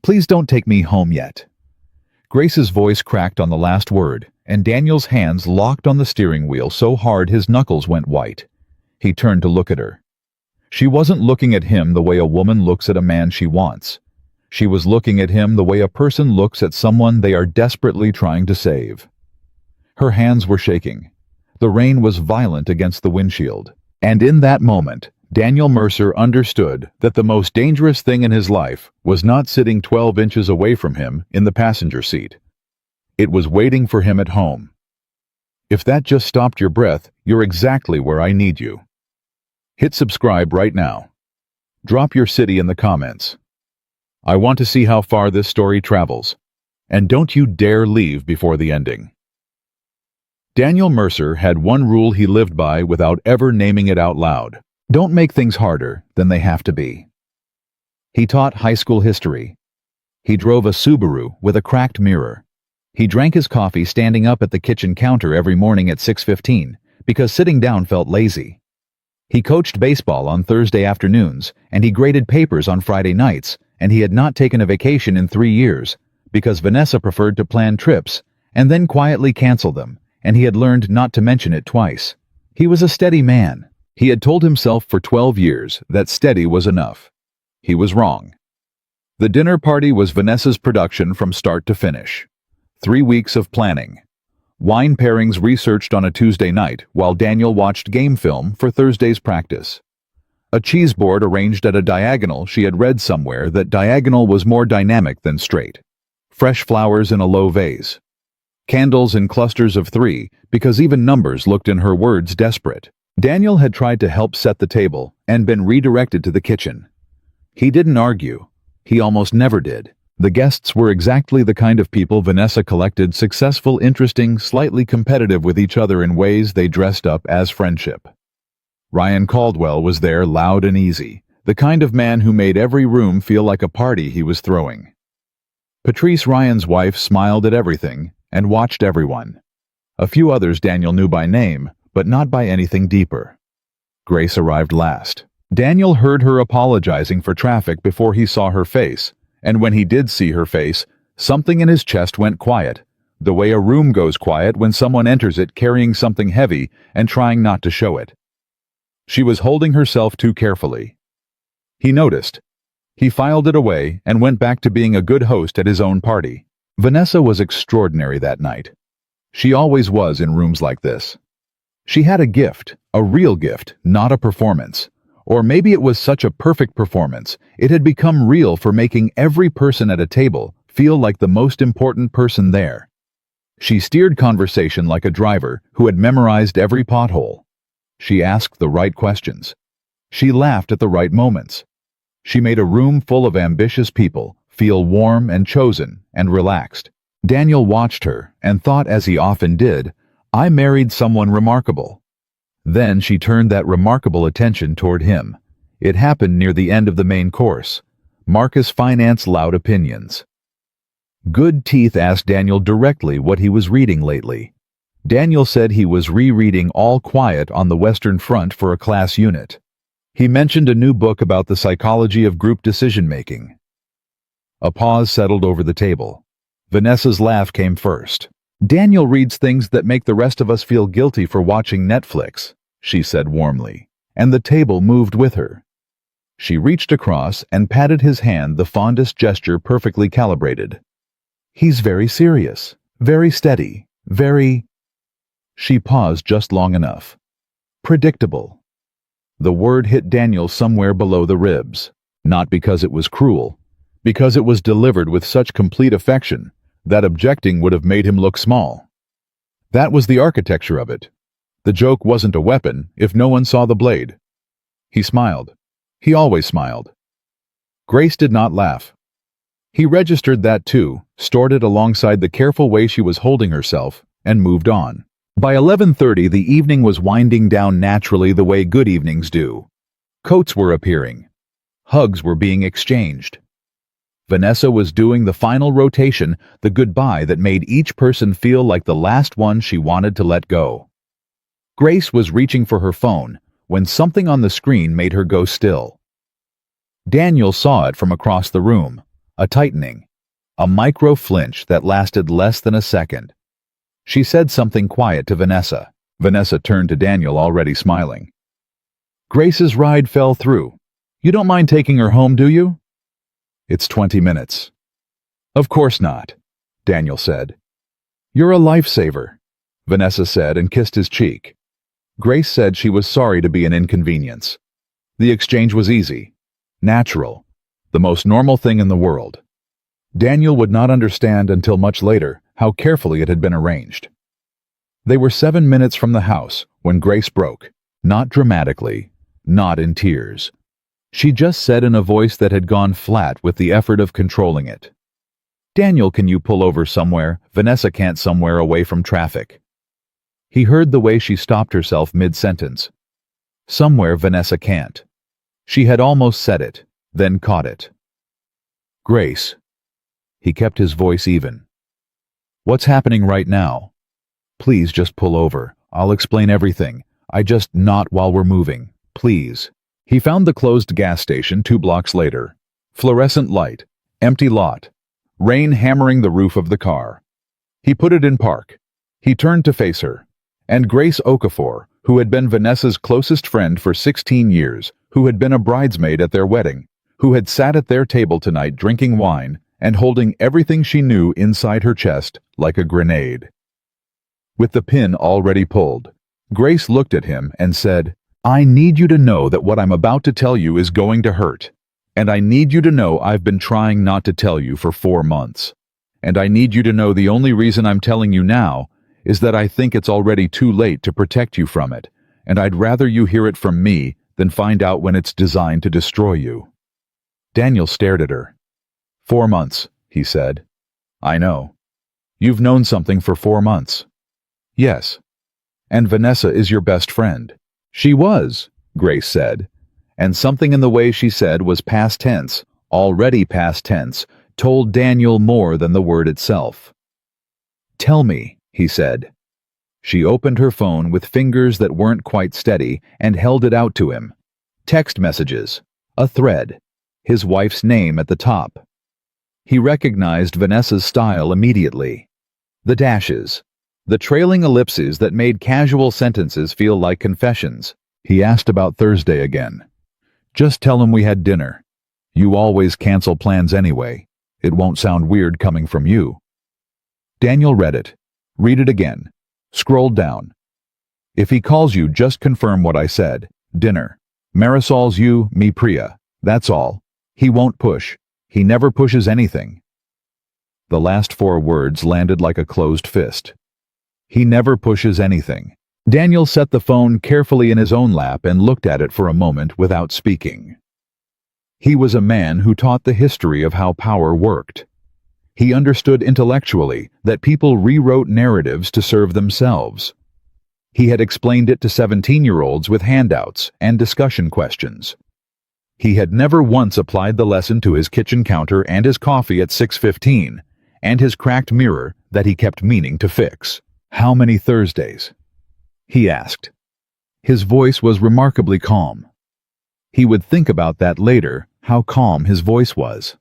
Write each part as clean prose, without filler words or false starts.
Please don't take me home yet." Grace's voice cracked on the last word, and Daniel's hands locked on the steering wheel so hard his knuckles went white. He turned to look at her. She wasn't looking at him the way a woman looks at a man she wants. She was looking at him the way a person looks at someone they are desperately trying to save. Her hands were shaking. The rain was violent against the windshield. And in that moment, Daniel Mercer understood that the most dangerous thing in his life was not sitting 12 inches away from him in the passenger seat. It was waiting for him at home. If that just stopped your breath, you're exactly where I need you. Hit subscribe right now. Drop your city in the comments. I want to see how far this story travels. And don't you dare leave before the ending. Daniel Mercer had one rule he lived by without ever naming it out loud. Don't make things harder than they have to be. He taught high school history. He drove a Subaru with a cracked mirror. He drank his coffee standing up at the kitchen counter every morning at 6:15 because sitting down felt lazy. He coached baseball on Thursday afternoons, and he graded papers on Friday nights, and he had not taken a vacation in 3 years because Vanessa preferred to plan trips and then quietly cancel them, and he had learned not to mention it twice. He was a steady man. He had told himself for 12 years that steady was enough. He was wrong. The dinner party was Vanessa's production from start to finish. 3 weeks of planning. Wine pairings researched on a Tuesday night while Daniel watched game film for Thursday's practice. A cheese board arranged at a diagonal. She had read somewhere that diagonal was more dynamic than straight. Fresh flowers in a low vase. Candles in clusters of 3, because even numbers looked in her words desperate. Daniel had tried to help set the table and been redirected to the kitchen. He didn't argue. He almost never did. The guests were exactly the kind of people Vanessa collected: successful, interesting, slightly competitive with each other in ways they dressed up as friendship. Ryan Caldwell was there, loud and easy, the kind of man who made every room feel like a party he was throwing. Patrice, Ryan's wife, smiled at everything and watched everyone. A few others Daniel knew by name, but not by anything deeper. Grace arrived last. Daniel heard her apologizing for traffic before he saw her face, and when he did see her face, something in his chest went quiet, the way a room goes quiet when someone enters it carrying something heavy and trying not to show it. She was holding herself too carefully. He noticed. He filed it away and went back to being a good host at his own party. Vanessa was extraordinary that night. She always was in rooms like this. She had a gift, a real gift, not a performance. Or maybe it was such a perfect performance, it had become real for making every person at a table feel like the most important person there. She steered conversation like a driver who had memorized every pothole. She asked the right questions. She laughed at the right moments. She made a room full of ambitious people feel warm and chosen and relaxed. Daniel watched her and thought, as he often did, "I married someone remarkable." Then she turned that remarkable attention toward him. It happened near the end of the main course. Marcus Finance loud opinions. Good Teeth asked Daniel directly what he was reading lately. Daniel said he was rereading All Quiet on the Western Front for a class unit. He mentioned a new book about the psychology of group decision-making. A pause settled over the table. Vanessa's laugh came first. "Daniel reads things that make the rest of us feel guilty for watching Netflix," she said warmly, and the table moved with her. She reached across and patted his hand, the fondest gesture perfectly calibrated. "He's very serious, very steady, very—" She paused just long enough. "Predictable." The word hit Daniel somewhere below the ribs, not because it was cruel, because it was delivered with such complete affection that objecting would have made him look small. That was the architecture of it. The joke wasn't a weapon if no one saw the blade. He smiled. He always smiled. Grace did not laugh. He registered that too, stored it alongside the careful way she was holding herself, and moved on. By 11:30 the evening was winding down naturally, the way good evenings do. Coats were appearing. Hugs were being exchanged. Vanessa was doing the final rotation, the goodbye that made each person feel like the last one she wanted to let go. Grace was reaching for her phone when something on the screen made her go still. Daniel saw it from across the room, a tightening, a micro flinch that lasted less than a second. She said something quiet to Vanessa. Vanessa turned to Daniel, already smiling. Grace's ride fell through. You don't mind taking her home, do you? It's 20 minutes. Of course not, Daniel said. You're a lifesaver, Vanessa said and kissed his cheek. Grace said she was sorry to be an inconvenience. The exchange was easy, natural, the most normal thing in the world. Daniel would not understand until much later how carefully it had been arranged. They were 7 minutes from the house when Grace broke, not dramatically, not in tears. She just said in a voice that had gone flat with the effort of controlling it. Daniel, can you pull over somewhere? Vanessa can't, somewhere away from traffic. He heard the way she stopped herself mid-sentence. Somewhere Vanessa can't. She had almost said it, then caught it. Grace. He kept his voice even. What's happening right now? Please just pull over. I'll explain everything. Not while we're moving. Please. He found the closed gas station 2 blocks later. Fluorescent light. Empty lot. Rain hammering the roof of the car. He put it in park. He turned to face her. And Grace Okafor, who had been Vanessa's closest friend for 16 years, who had been a bridesmaid at their wedding, who had sat at their table tonight drinking wine and holding everything she knew inside her chest like a grenade. With the pin already pulled, Grace looked at him and said, I need you to know that what I'm about to tell you is going to hurt. And I need you to know I've been trying not to tell you for 4 months. And I need you to know the only reason I'm telling you now is that I think it's already too late to protect you from it, and I'd rather you hear it from me than find out when it's designed to destroy you. Daniel stared at her. 4 months, he said. I know. You've known something for 4 months. Yes. And Vanessa is your best friend. She was, Grace said. And something in the way she said was past tense, already past tense, told Daniel more than the word itself. Tell me, he said. She opened her phone with fingers that weren't quite steady and held it out to him. Text messages. A thread. His wife's name at the top. He recognized Vanessa's style immediately. The dashes. The trailing ellipses that made casual sentences feel like confessions. He asked about Thursday again. Just tell him we had dinner. You always cancel plans anyway. It won't sound weird coming from you. Daniel read it. Read it again. Scrolled down. If he calls you, just confirm what I said. Dinner. Marisol's you, me Priya. That's all. He won't push. He never pushes anything. The last 4 words landed like a closed fist. He never pushes anything. Daniel set the phone carefully in his own lap and looked at it for a moment without speaking. He was a man who taught the history of how power worked. He understood intellectually that people rewrote narratives to serve themselves. He had explained it to 17-year-olds with handouts and discussion questions. He had never once applied the lesson to his kitchen counter and his coffee at 6:15, and his cracked mirror that he kept meaning to fix. How many Thursdays? He asked. His voice was remarkably calm. He would think about that later, how calm his voice was.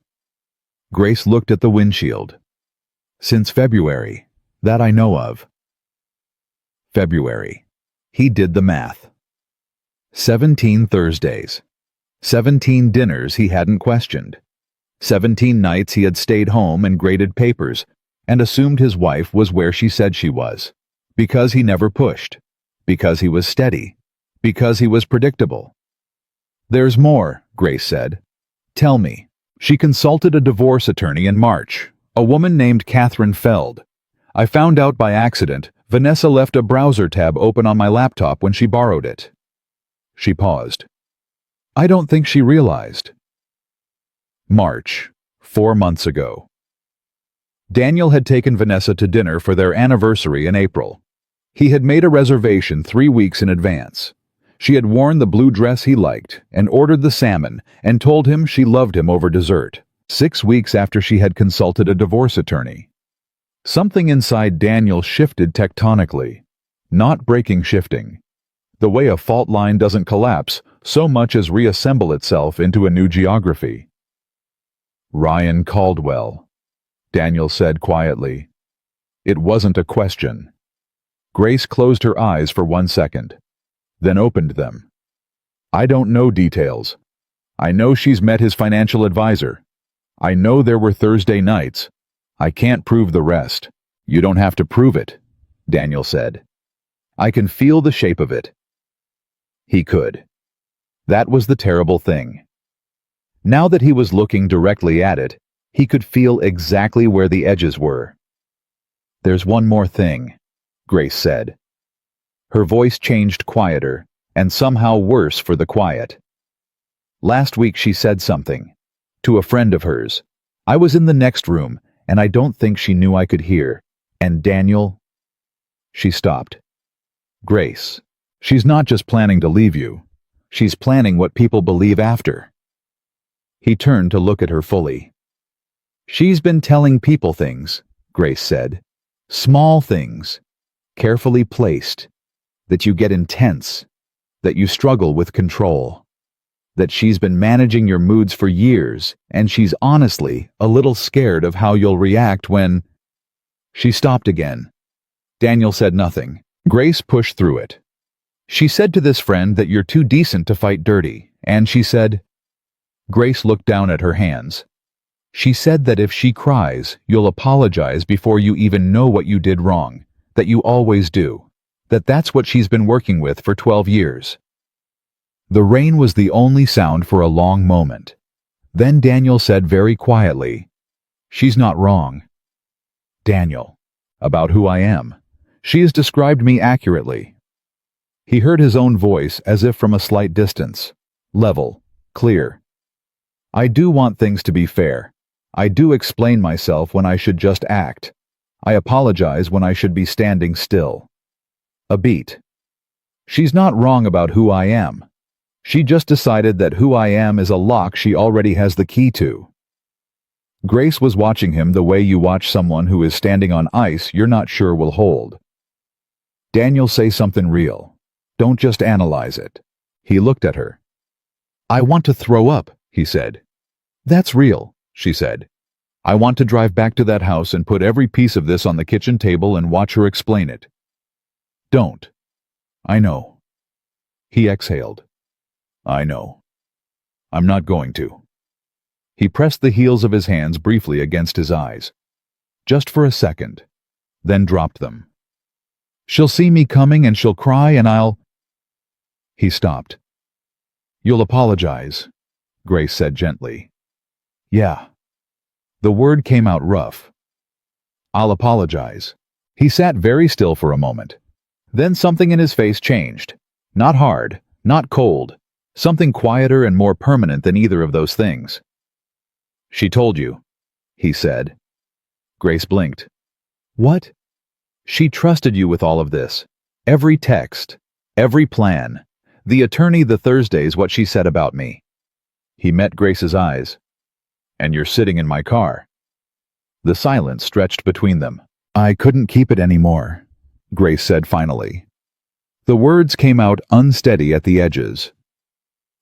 Grace looked at the windshield. Since February, that I know of. February. He did the math. 17 Thursdays. 17 dinners he hadn't questioned. 17 nights he had stayed home and graded papers, and assumed his wife was where she said she was. Because he never pushed. Because he was steady. Because he was predictable. There's more, Grace said. Tell me. She consulted a divorce attorney in March, a woman named Catherine Feld. I found out by accident Vanessa left a browser tab open on my laptop when she borrowed it. She paused. I don't think she realized. March, 4 months ago. Daniel had taken Vanessa to dinner for their anniversary in April. He had made a reservation 3 weeks in advance. She had worn the blue dress he liked and ordered the salmon and told him she loved him over dessert, 6 weeks after she had consulted a divorce attorney. Something inside Daniel shifted tectonically, not breaking shifting. The way a fault line doesn't collapse so much as reassemble itself into a new geography. Ryan Caldwell, Daniel said quietly. It wasn't a question. Grace closed her eyes for 1 second, then opened them. I don't know details. I know she's met his financial advisor. I know there were Thursday nights. I can't prove the rest. You don't have to prove it, Daniel said. I can feel the shape of it. He could. That was the terrible thing. Now that he was looking directly at it, he could feel exactly where the edges were. There's one more thing, Grace said. Her voice changed quieter, and somehow worse for the quiet. Last week she said something. To a friend of hers. I was in the next room, and I don't think she knew I could hear. And Daniel... She stopped. Grace. She's not just planning to leave you. She's planning what people believe after. He turned to look at her fully. She's been telling people things, Grace said. Small things, carefully placed, that you get intense, that you struggle with control, that she's been managing your moods for years, and she's honestly a little scared of how you'll react when... She stopped again. Daniel said nothing. Grace pushed through it. She said to this friend that you're too decent to fight dirty, and she said... Grace looked down at her hands. She said that if she cries, you'll apologize before you even know what you did wrong, that you always do, that that's what she's been working with for 12 years. The rain was the only sound for a long moment. Then Daniel said very quietly, She's not wrong. Daniel, about who I am. She has described me accurately. He heard his own voice as if from a slight distance, level, clear. I do want things to be fair. I do explain myself when I should just act. I apologize when I should be standing still. A beat. She's not wrong about who I am. She just decided that who I am is a lock she already has the key to. Grace was watching him the way you watch someone who is standing on ice you're not sure will hold. Daniel, say something real. Don't just analyze it. He looked at her. I want to throw up, he said. That's real, she said. I want to drive back to that house and put every piece of this on the kitchen table and watch her explain it. Don't. I know. He exhaled. I know. I'm not going to. He pressed the heels of his hands briefly against his eyes. Just for a second. Then dropped them. She'll see me coming and she'll cry and I'll... He stopped. You'll apologize, Grace said gently. Yeah. The word came out rough. I'll apologize. He sat very still for a moment. Then something in his face changed. Not hard, not cold. Something quieter and more permanent than either of those things. She told you, he said. Grace blinked. What? She trusted you with all of this. Every text, every plan. The attorney the Thursdays what she said about me. He met Grace's eyes. And you're sitting in my car. The silence stretched between them. I couldn't keep it anymore, Grace said finally. The words came out unsteady at the edges.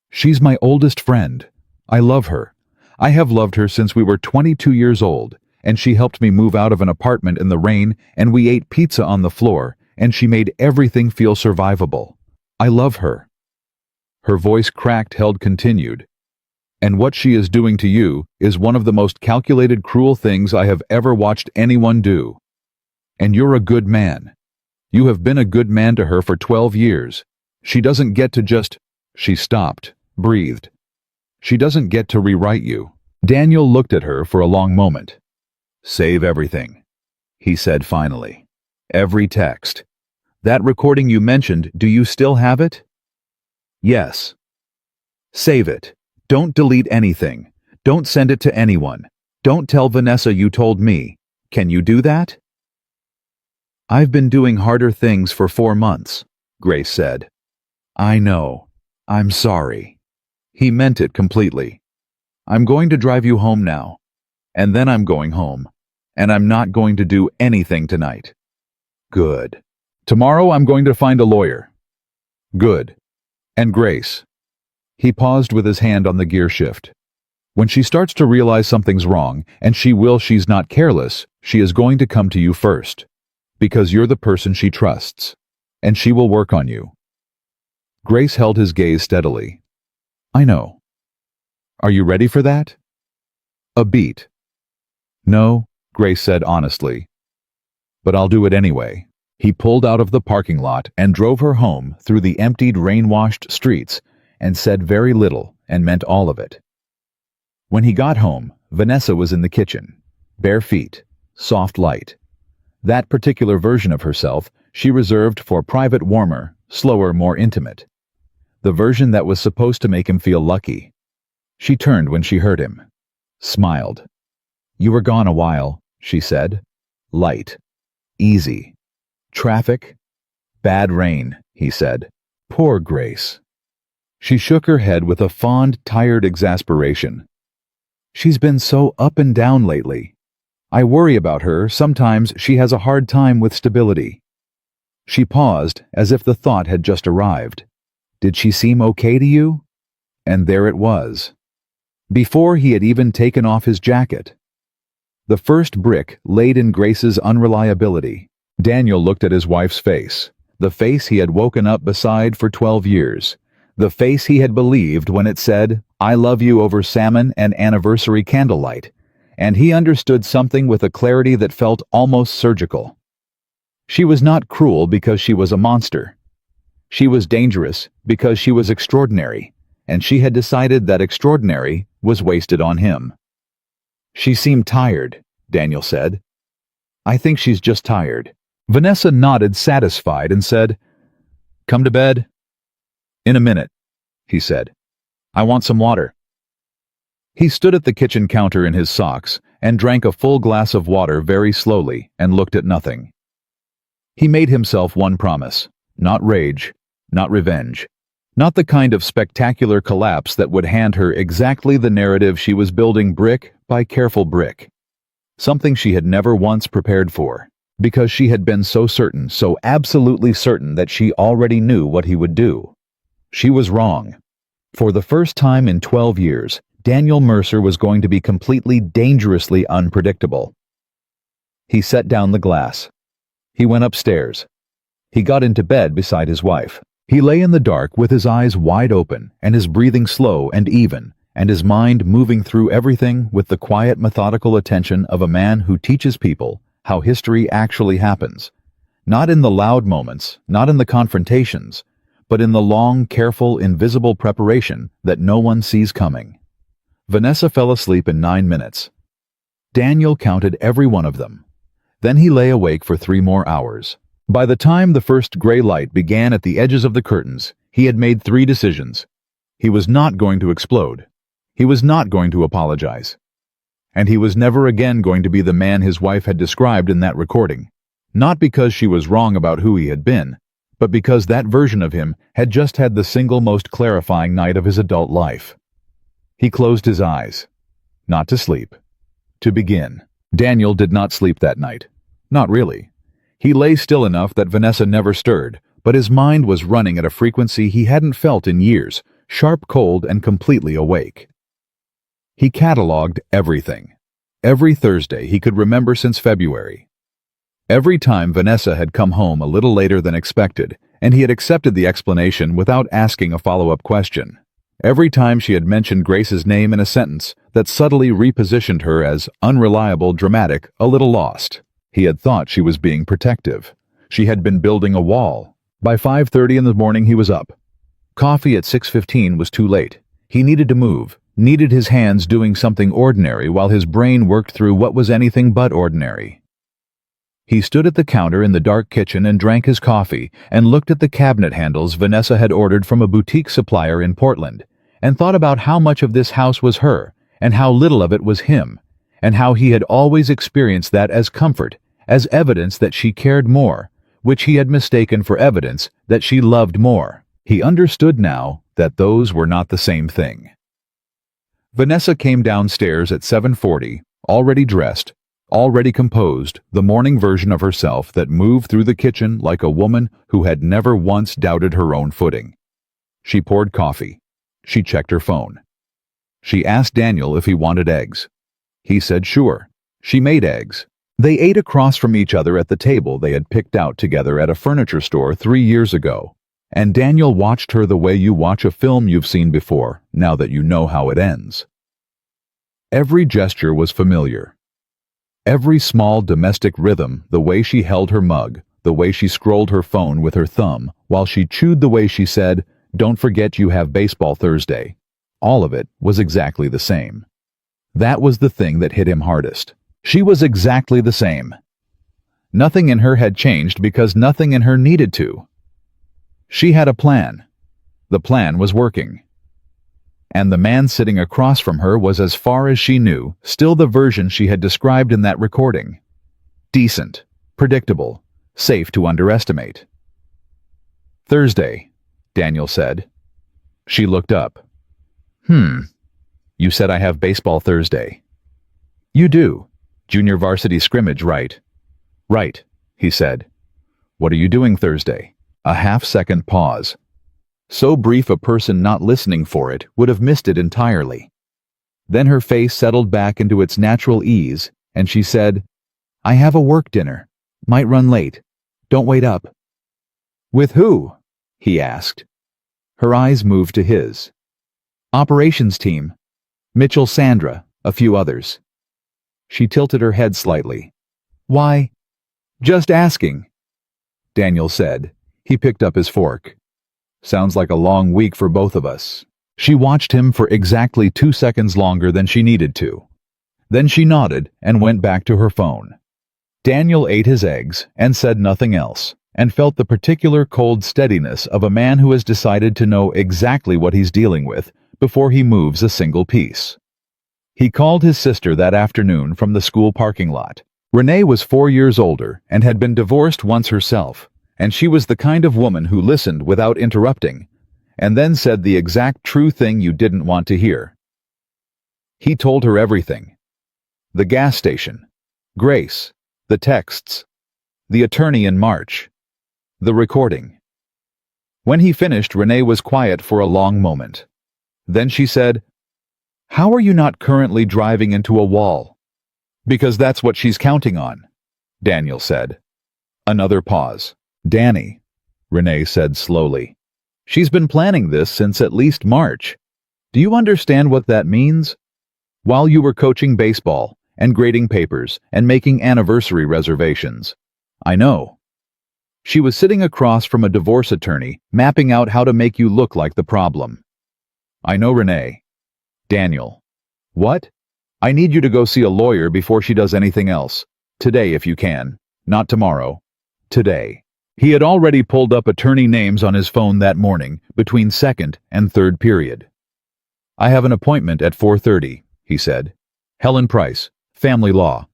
She's my oldest friend. I love her. I have loved her since we were 22 years old, and she helped me move out of an apartment in the rain, and we ate pizza on the floor, and she made everything feel survivable. I love her. Her voice cracked, held, continued. And what she is doing to you is one of the most calculated, cruel things I have ever watched anyone do. And you're a good man. You have been a good man to her for 12 years. She doesn't get to just... She stopped, breathed. She doesn't get to rewrite you. Daniel looked at her for a long moment. Save everything, he said finally. Every text. That recording you mentioned, do you still have it? Yes. Save it. Don't delete anything. Don't send it to anyone. Don't tell Vanessa you told me. Can you do that? I've been doing harder things for 4 months, Grace said. I know. I'm sorry. He meant it completely. I'm going to drive you home now. And then I'm going home. And I'm not going to do anything tonight. Good. Tomorrow I'm going to find a lawyer. Good. And Grace. He paused with his hand on the gear shift. When she starts to realize something's wrong, and she's not careless, she is going to come to you first. Because you're the person she trusts. And she will work on you. Grace held his gaze steadily. I know. Are you ready for that? A beat. No, Grace said honestly. But I'll do it anyway. He pulled out of the parking lot and drove her home through the emptied, rain-washed streets and said very little and meant all of it. When he got home, Vanessa was in the kitchen, bare feet, soft light. That particular version of herself she reserved for private, warmer, slower, more intimate. The version that was supposed to make him feel lucky. She turned when she heard him, smiled. You were gone a while, she said. Light. Easy. Traffic? Bad rain, he said. Poor Grace. She shook her head with a fond, tired exasperation. She's been so up and down lately. I worry about her. Sometimes she has a hard time with stability. She paused, as if the thought had just arrived. Did she seem okay to you? And there it was. Before he had even taken off his jacket. The first brick laid in Grace's unreliability. Daniel looked at his wife's face, the face he had woken up beside for 12 years, the face he had believed when it said, I love you over salmon and anniversary candlelight, and he understood something with a clarity that felt almost surgical. She was not cruel because she was a monster. She was dangerous because she was extraordinary, and she had decided that extraordinary was wasted on him. She seemed tired, Daniel said. I think she's just tired. Vanessa nodded satisfied and said, Come to bed? In a minute, he said. I want some water. He stood at the kitchen counter in his socks and drank a full glass of water very slowly and looked at nothing. He made himself one promise, not rage, not revenge, not the kind of spectacular collapse that would hand her exactly the narrative she was building brick by careful brick. Something she had never once prepared for, because she had been so certain, so absolutely certain that she already knew what he would do. She was wrong. For the first time in 12 years, Daniel Mercer was going to be completely, dangerously unpredictable. He set down the glass. He went upstairs. He got into bed beside his wife. He lay in the dark with his eyes wide open and his breathing slow and even, and his mind moving through everything with the quiet, methodical attention of a man who teaches people how history actually happens. Not in the loud moments, not in the confrontations, but in the long, careful, invisible preparation that no one sees coming. Vanessa fell asleep in 9 minutes. Daniel counted every one of them. Then he lay awake for 3 more hours. By the time the first gray light began at the edges of the curtains, he had made 3 decisions. He was not going to explode. He was not going to apologize. And he was never again going to be the man his wife had described in that recording. Not because she was wrong about who he had been, but because that version of him had just had the single most clarifying night of his adult life. He closed his eyes. Not to sleep. To begin. Daniel did not sleep that night. Not really. He lay still enough that Vanessa never stirred, but his mind was running at a frequency he hadn't felt in years, sharp, cold, and completely awake. He catalogued everything. Every Thursday he could remember since February. Every time Vanessa had come home a little later than expected, and he had accepted the explanation without asking a follow-up question. Every time she had mentioned Grace's name in a sentence that subtly repositioned her as unreliable, dramatic, a little lost. He had thought she was being protective. She had been building a wall. By 5:30 in the morning he was up. Coffee at 6:15 was too late. He needed to move, needed his hands doing something ordinary while his brain worked through what was anything but ordinary. He stood at the counter in the dark kitchen and drank his coffee and looked at the cabinet handles Vanessa had ordered from a boutique supplier in Portland, and thought about how much of this house was her, and how little of it was him, and how he had always experienced that as comfort, as evidence that she cared more, which he had mistaken for evidence that she loved more. He understood now that those were not the same thing. Vanessa came downstairs at 7:40, already dressed, already composed, the morning version of herself that moved through the kitchen like a woman who had never once doubted her own footing. She poured coffee. She checked her phone. She asked Daniel if he wanted eggs. He said sure. She made eggs. They ate across from each other at the table they had picked out together at a furniture store 3 years ago. And Daniel watched her the way you watch a film you've seen before, now that you know how it ends. Every gesture was familiar. Every small domestic rhythm, the way she held her mug, the way she scrolled her phone with her thumb, while she chewed, the way she said, "Don't forget you have baseball Thursday." All of it was exactly the same. That was the thing that hit him hardest. She was exactly the same. Nothing in her had changed because nothing in her needed to. She had a plan. The plan was working. And the man sitting across from her was, as far as she knew, still the version she had described in that recording. Decent, predictable, safe to underestimate. "Thursday," Daniel said. She looked up. You said I have baseball Thursday." "You do. Junior varsity scrimmage, right?" "Right," he said. "What are you doing Thursday?" A half-second pause. So brief a person not listening for it would have missed it entirely. Then her face settled back into its natural ease, and she said, "I have a work dinner. Might run late. Don't wait up." "With who?" he asked. Her eyes moved to his. "Operations team. Mitchell, Sandra, a few others." She tilted her head slightly. "Why?" "Just asking," Daniel said. He picked up his fork. "Sounds like a long week for both of us." She watched him for exactly 2 seconds longer than she needed to. Then she nodded and went back to her phone. Daniel ate his eggs and said nothing else, and felt the particular cold steadiness of a man who has decided to know exactly what he's dealing with before he moves a single piece. He called his sister that afternoon from the school parking lot. Renee was 4 years older and had been divorced once herself, and she was the kind of woman who listened without interrupting, and then said the exact true thing you didn't want to hear. He told her everything. The gas station, Grace, the texts, the attorney in March, the recording. When he finished, Renee was quiet for a long moment. Then she said, "How are you not currently driving into a wall?" "Because that's what she's counting on," Daniel said. Another pause. "Danny," Renee said slowly. "She's been planning this since at least March. Do you understand what that means? While you were coaching baseball and grading papers and making anniversary reservations. I know." She was sitting across from a divorce attorney, mapping out how to make you look like the problem. "I know, Renee." Daniel. "What?" "I need you to go see a lawyer before she does anything else. Today, if you can. Not tomorrow. Today." He had already pulled up attorney names on his phone that morning, between second and third period. "I have an appointment at 4:30, he said. "Helen Price, family law."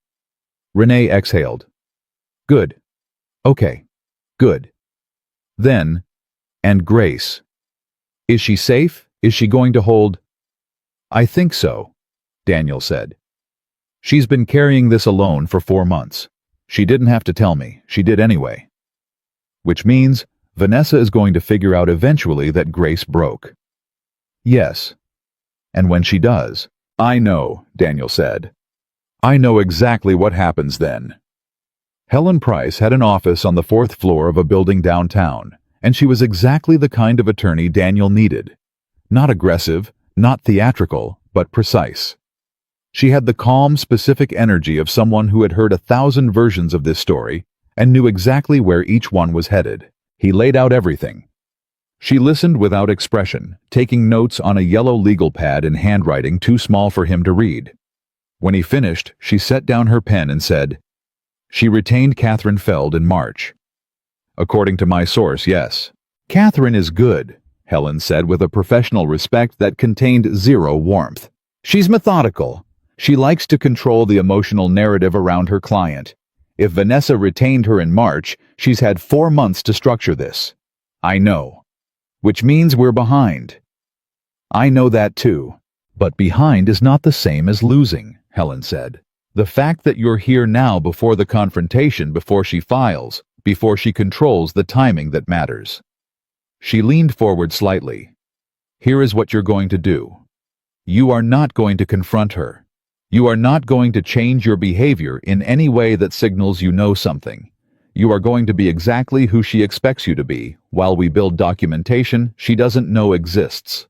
Renee exhaled. "Good. Okay. Good." Then, "And Grace. Is she safe? Is she going to hold?" "I think so," Daniel said. "She's been carrying this alone for 4 months. She didn't have to tell me. She did anyway. Which means Vanessa is going to figure out eventually that Grace broke." "Yes. And when she does." "I know," Daniel said. "I know exactly what happens then." Helen Price had an office on the 4th floor of a building downtown, and she was exactly the kind of attorney Daniel needed. Not aggressive, not theatrical, but precise. She had the calm, specific energy of someone who had heard 1,000 versions of this story and knew exactly where each one was headed. He laid out everything. She listened without expression, taking notes on a yellow legal pad in handwriting too small for him to read. When he finished, she set down her pen and said, "She retained Catherine Feld in March." "According to my source, yes." "Catherine is good," Helen said with a professional respect that contained zero warmth. "She's methodical. She likes to control the emotional narrative around her client. If Vanessa retained her in March, she's had 4 months to structure this. I know. Which means we're behind." "I know that too. But behind is not the same as losing," Helen said. "The fact that you're here now before the confrontation, before she files, before she controls the timing that matters." She leaned forward slightly. "Here is what you're going to do. You are not going to confront her. You are not going to change your behavior in any way that signals you know something. You are going to be exactly who she expects you to be, while we build documentation she doesn't know exists."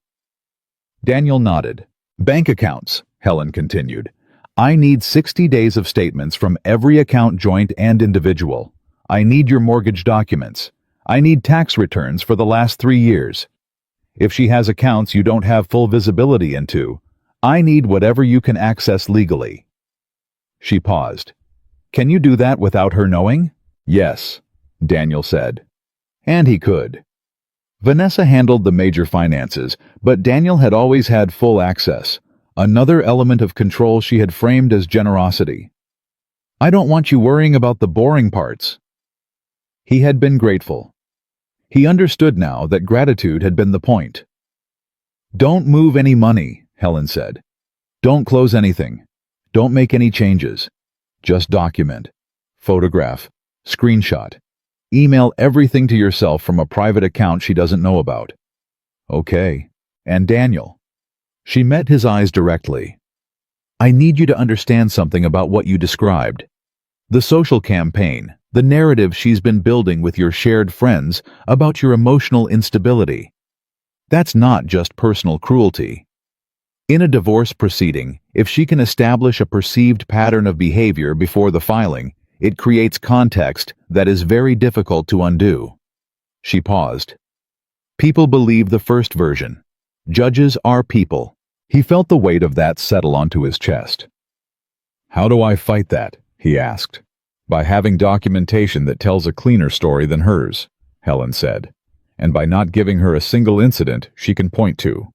Daniel nodded. "Bank accounts," Helen continued. "I need 60 days of statements from every account, joint and individual. I need your mortgage documents. I need tax returns for the last 3 years. If she has accounts you don't have full visibility into, I need whatever you can access legally." She paused. "Can you do that without her knowing?" "Yes," Daniel said. And he could. Vanessa handled the major finances, but Daniel had always had full access, another element of control she had framed as generosity. "I don't want you worrying about the boring parts." He had been grateful. He understood now that gratitude had been the point. "Don't move any money," Helen said. "Don't close anything. Don't make any changes. Just document. Photograph. Screenshot. Email everything to yourself from a private account she doesn't know about." "Okay. And Daniel?" She met his eyes directly. "I need you to understand something about what you described. The social campaign, the narrative she's been building with your shared friends about your emotional instability. That's not just personal cruelty. In a divorce proceeding, if she can establish a perceived pattern of behavior before the filing, it creates context that is very difficult to undo." She paused. "People believe the first version. Judges are people." He felt the weight of that settle onto his chest. "How do I fight that?" he asked. "By having documentation that tells a cleaner story than hers," Helen said, "and by not giving her a single incident she can point to."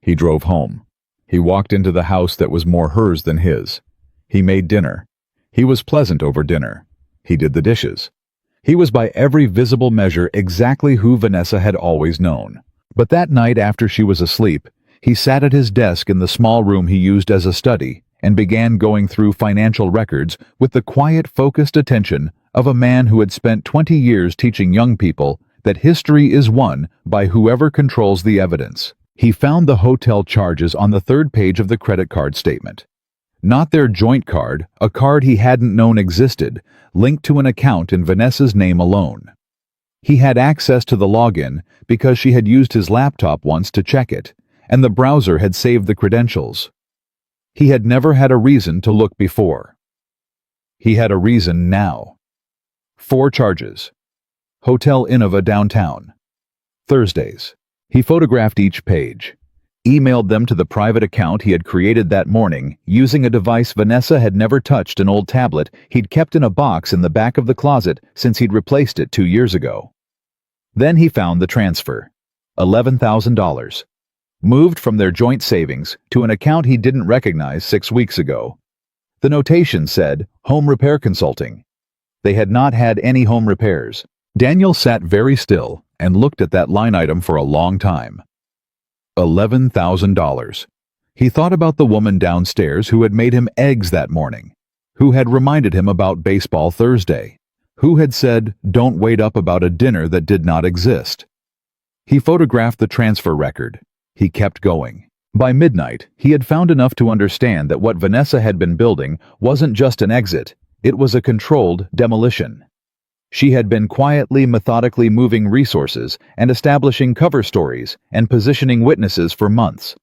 He drove home. He walked into the house that was more hers than his. He made dinner. He was pleasant over dinner. He did the dishes. He was by every visible measure exactly who Vanessa had always known. But that night after she was asleep, he sat at his desk in the small room he used as a study and began going through financial records with the quiet, focused attention of a man who had spent 20 years teaching young people that history is won by whoever controls the evidence. He found the hotel charges on the 3rd page of the credit card statement. Not their joint card, a card he hadn't known existed, linked to an account in Vanessa's name alone. He had access to the login because she had used his laptop once to check it, and the browser had saved the credentials. He had never had a reason to look before. He had a reason now. 4 charges. Hotel Innova downtown. Thursdays. He photographed each page, emailed them to the private account he had created that morning using a device Vanessa had never touched, an old tablet he'd kept in a box in the back of the closet since he'd replaced it 2 years ago. Then he found the transfer. $11,000. Moved from their joint savings to an account he didn't recognize 6 weeks ago. The notation said, "Home Repair Consulting." They had not had any home repairs. Daniel sat very still and looked at that line item for a long time. $11,000. He thought about the woman downstairs who had made him eggs that morning, who had reminded him about baseball Thursday, who had said, "Don't wait up about a dinner that did not exist." He photographed the transfer record. He kept going. By midnight, he had found enough to understand that what Vanessa had been building wasn't just an exit, it was a controlled demolition. She had been quietly, methodically moving resources and establishing cover stories and positioning witnesses for months.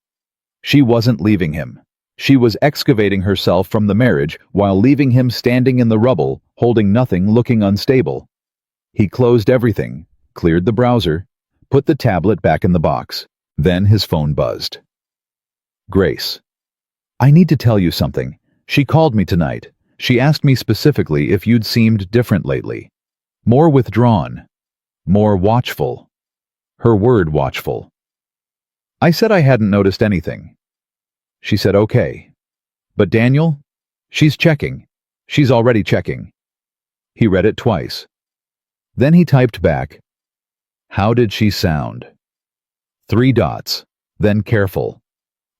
She wasn't leaving him. She was excavating herself from the marriage while leaving him standing in the rubble, holding nothing, looking unstable. He closed everything, cleared the browser, put the tablet back in the box. Then his phone buzzed. Grace. "I need to tell you something. She called me tonight. She asked me specifically if you'd seemed different lately. More withdrawn. More watchful." Her word watchful. I said I hadn't noticed anything. She said, "Okay. But Daniel? She's checking. She's already checking." He read it twice. Then he typed back, "How did she sound?" 3 dots. Then careful.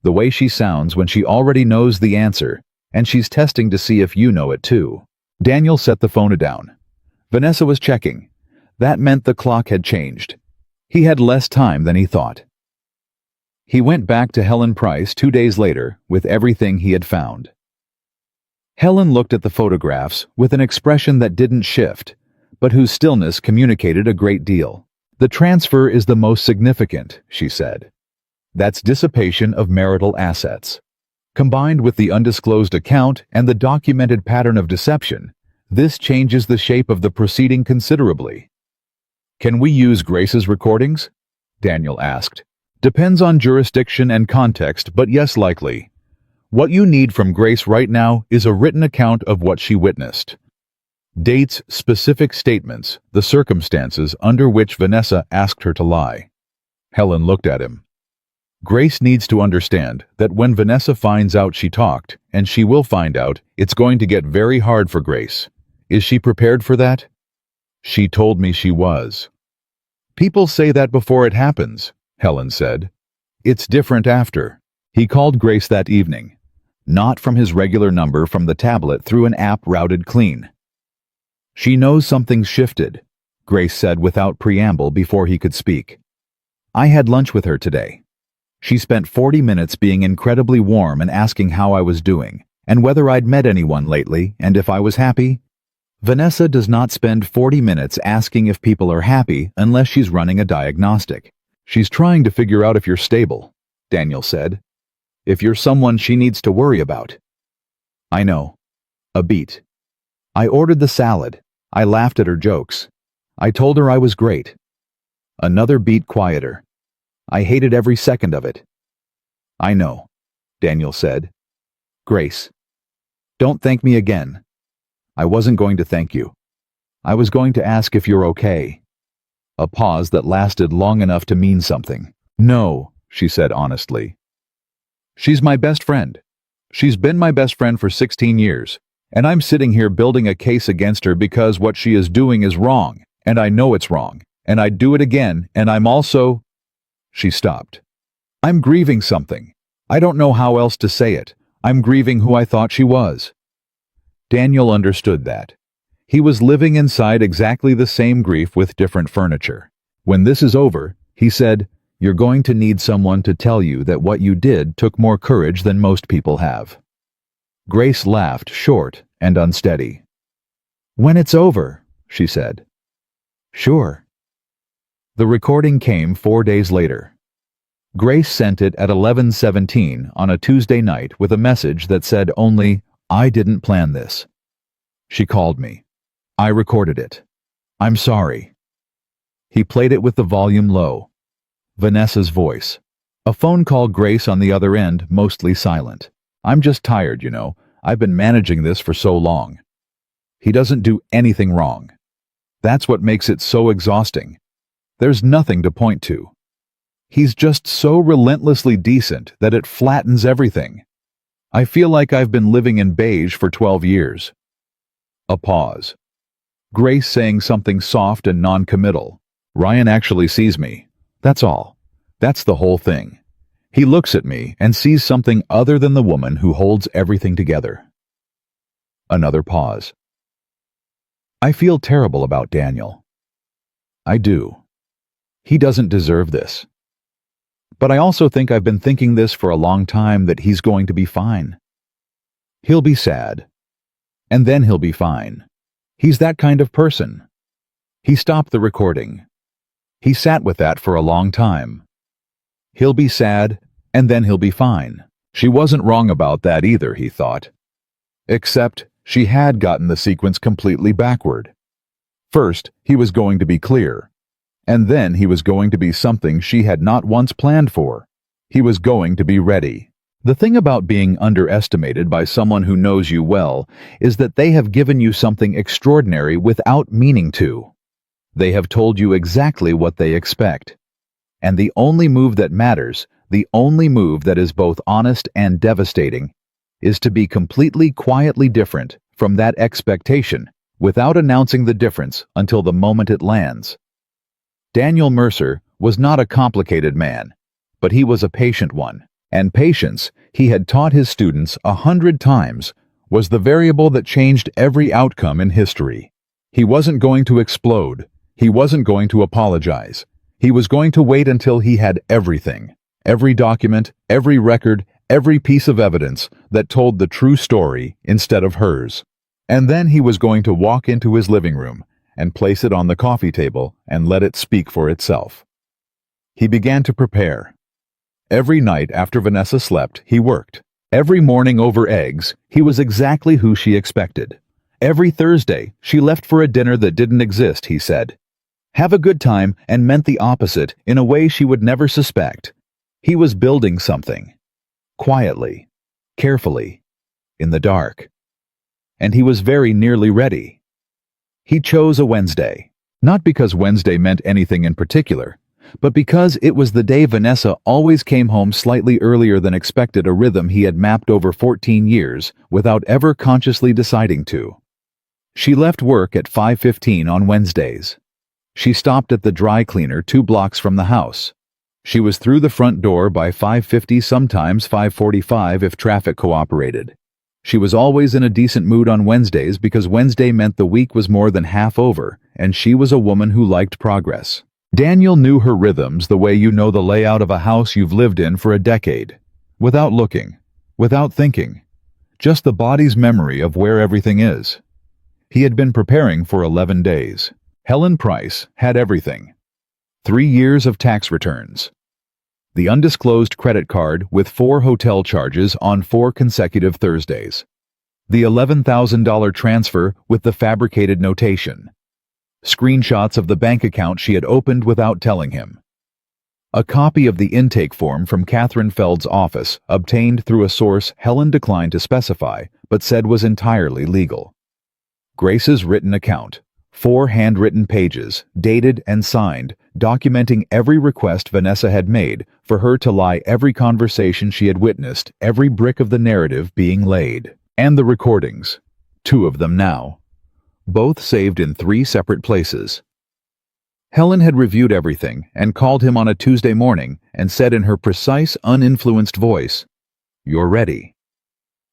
The way she sounds when she already knows the answer, and she's testing to see if you know it too. Daniel set the phone down. Vanessa was checking. That meant the clock had changed. He had less time than he thought. He went back to Helen Price 2 days later with everything he had found. Helen looked at the photographs with an expression that didn't shift, but whose stillness communicated a great deal. "The transfer is the most significant," she said. "That's dissipation of marital assets. Combined with the undisclosed account and the documented pattern of deception, this changes the shape of the proceeding considerably." "Can we use Grace's recordings?" Daniel asked. "Depends on jurisdiction and context, but yes, likely. What you need from Grace right now is a written account of what she witnessed. Dates, specific statements, the circumstances under which Vanessa asked her to lie." Helen looked at him. "Grace needs to understand that when Vanessa finds out she talked, and she will find out, it's going to get very hard for Grace. Is she prepared for that?" "She told me she was." "People say that before it happens," Helen said. "It's different after." He called Grace that evening, not from his regular number from the tablet through an app routed clean. "She knows something's shifted," Grace said without preamble before he could speak. "I had lunch with her today. She spent 40 minutes being incredibly warm and asking how I was doing, and whether I'd met anyone lately, and if I was happy. Vanessa does not spend 40 minutes asking if people are happy unless she's running a diagnostic. She's trying to figure out if you're stable," Daniel said. "If you're someone she needs to worry about." "I know. A beat. I ordered the salad. I laughed at her jokes. I told her I was great." Another beat quieter. "I hated every second of it." "I know," Daniel said. "Grace, don't thank me again. I wasn't going to thank you. I was going to ask if you're okay." A pause that lasted long enough to mean something. "No," she said honestly. "She's my best friend. She's been my best friend for 16 years, and I'm sitting here building a case against her because what she is doing is wrong, and I know it's wrong, and I'd do it again, and I'm also—" She stopped. "I'm grieving something. I don't know how else to say it. I'm grieving who I thought she was." Daniel understood that. He was living inside exactly the same grief with different furniture. "When this is over," he said, "you're going to need someone to tell you that what you did took more courage than most people have." Grace laughed, short and unsteady. "When it's over," she said. "Sure." The recording came 4 days later. Grace sent it at 11:17 on a Tuesday night with a message that said only, "I didn't plan this." She called me. "I recorded it. I'm sorry." He played it with the volume low. Vanessa's voice. A phone call, Grace on the other end, mostly silent. "I'm just tired, you know. I've been managing this for so long." He doesn't do anything wrong. That's what makes it so exhausting. There's nothing to point to. He's just so relentlessly decent that it flattens everything. I feel like I've been living in beige for 12 years. A pause. Grace saying something soft and non-committal. "Ryan actually sees me. That's all. That's the whole thing. He looks at me and sees something other than the woman who holds everything together." Another pause. "I feel terrible about Daniel. I do. He doesn't deserve this. But I also think I've been thinking this for a long time, that he's going to be fine. He'll be sad. And then he'll be fine. He's that kind of person." He stopped the recording. He sat with that for a long time. He'll be sad, and then he'll be fine. She wasn't wrong about that either, he thought. Except she had gotten the sequence completely backward. First, he was going to be clear. And then he was going to be something she had not once planned for. He was going to be ready. The thing about being underestimated by someone who knows you well is that they have given you something extraordinary without meaning to. They have told you exactly what they expect. And the only move that matters, the only move that is both honest and devastating, is to be completely quietly different from that expectation without announcing the difference until the moment it lands. Daniel Mercer was not a complicated man, but he was a patient one, and patience, he had taught his students 100 times, was the variable that changed every outcome in history. He wasn't going to explode. He wasn't going to apologize. He was going to wait until he had everything, Every document, every record, every piece of evidence that told the true story instead of hers. And then he was going to walk into his living room and place it on the coffee table and let it speak for itself. He began to prepare. Every night after Vanessa slept, he worked. Every morning over eggs, he was exactly who she expected. Every Thursday, she left for a dinner that didn't exist, he said. Have a good time and meant the opposite in a way she would never suspect. He was building something. Quietly, carefully, in the dark. And he was very nearly ready. He chose a Wednesday, not because Wednesday meant anything in particular, but because it was the day Vanessa always came home slightly earlier than expected, a rhythm he had mapped over 14 years without ever consciously deciding to. She left work at 5:15 on Wednesdays. She stopped at the dry cleaner 2 blocks from the house. She was through the front door by 5:50, sometimes 5:45 if traffic cooperated. She was always in a decent mood on Wednesdays because Wednesday meant the week was more than half over, and she was a woman who liked progress. Daniel knew her rhythms the way you know the layout of a house you've lived in for a decade. Without looking, without thinking. Just the body's memory of where everything is. He had been preparing for 11 days. Helen Price had everything. 3 years of tax returns. The undisclosed credit card with 4 hotel charges on 4 consecutive Thursdays. The $11,000 transfer with the fabricated notation. Screenshots of the bank account she had opened without telling him. A copy of the intake form from Catherine Feld's office, obtained through a source Helen declined to specify, but said was entirely legal. Grace's written account. 4 handwritten pages, dated and signed, documenting every request Vanessa had made for her to lie, every conversation she had witnessed, every brick of the narrative being laid. And the recordings. 2 of them now. Both saved in 3 separate places. Helen had reviewed everything and called him on a Tuesday morning and said in her precise, uninfluenced voice, "You're ready."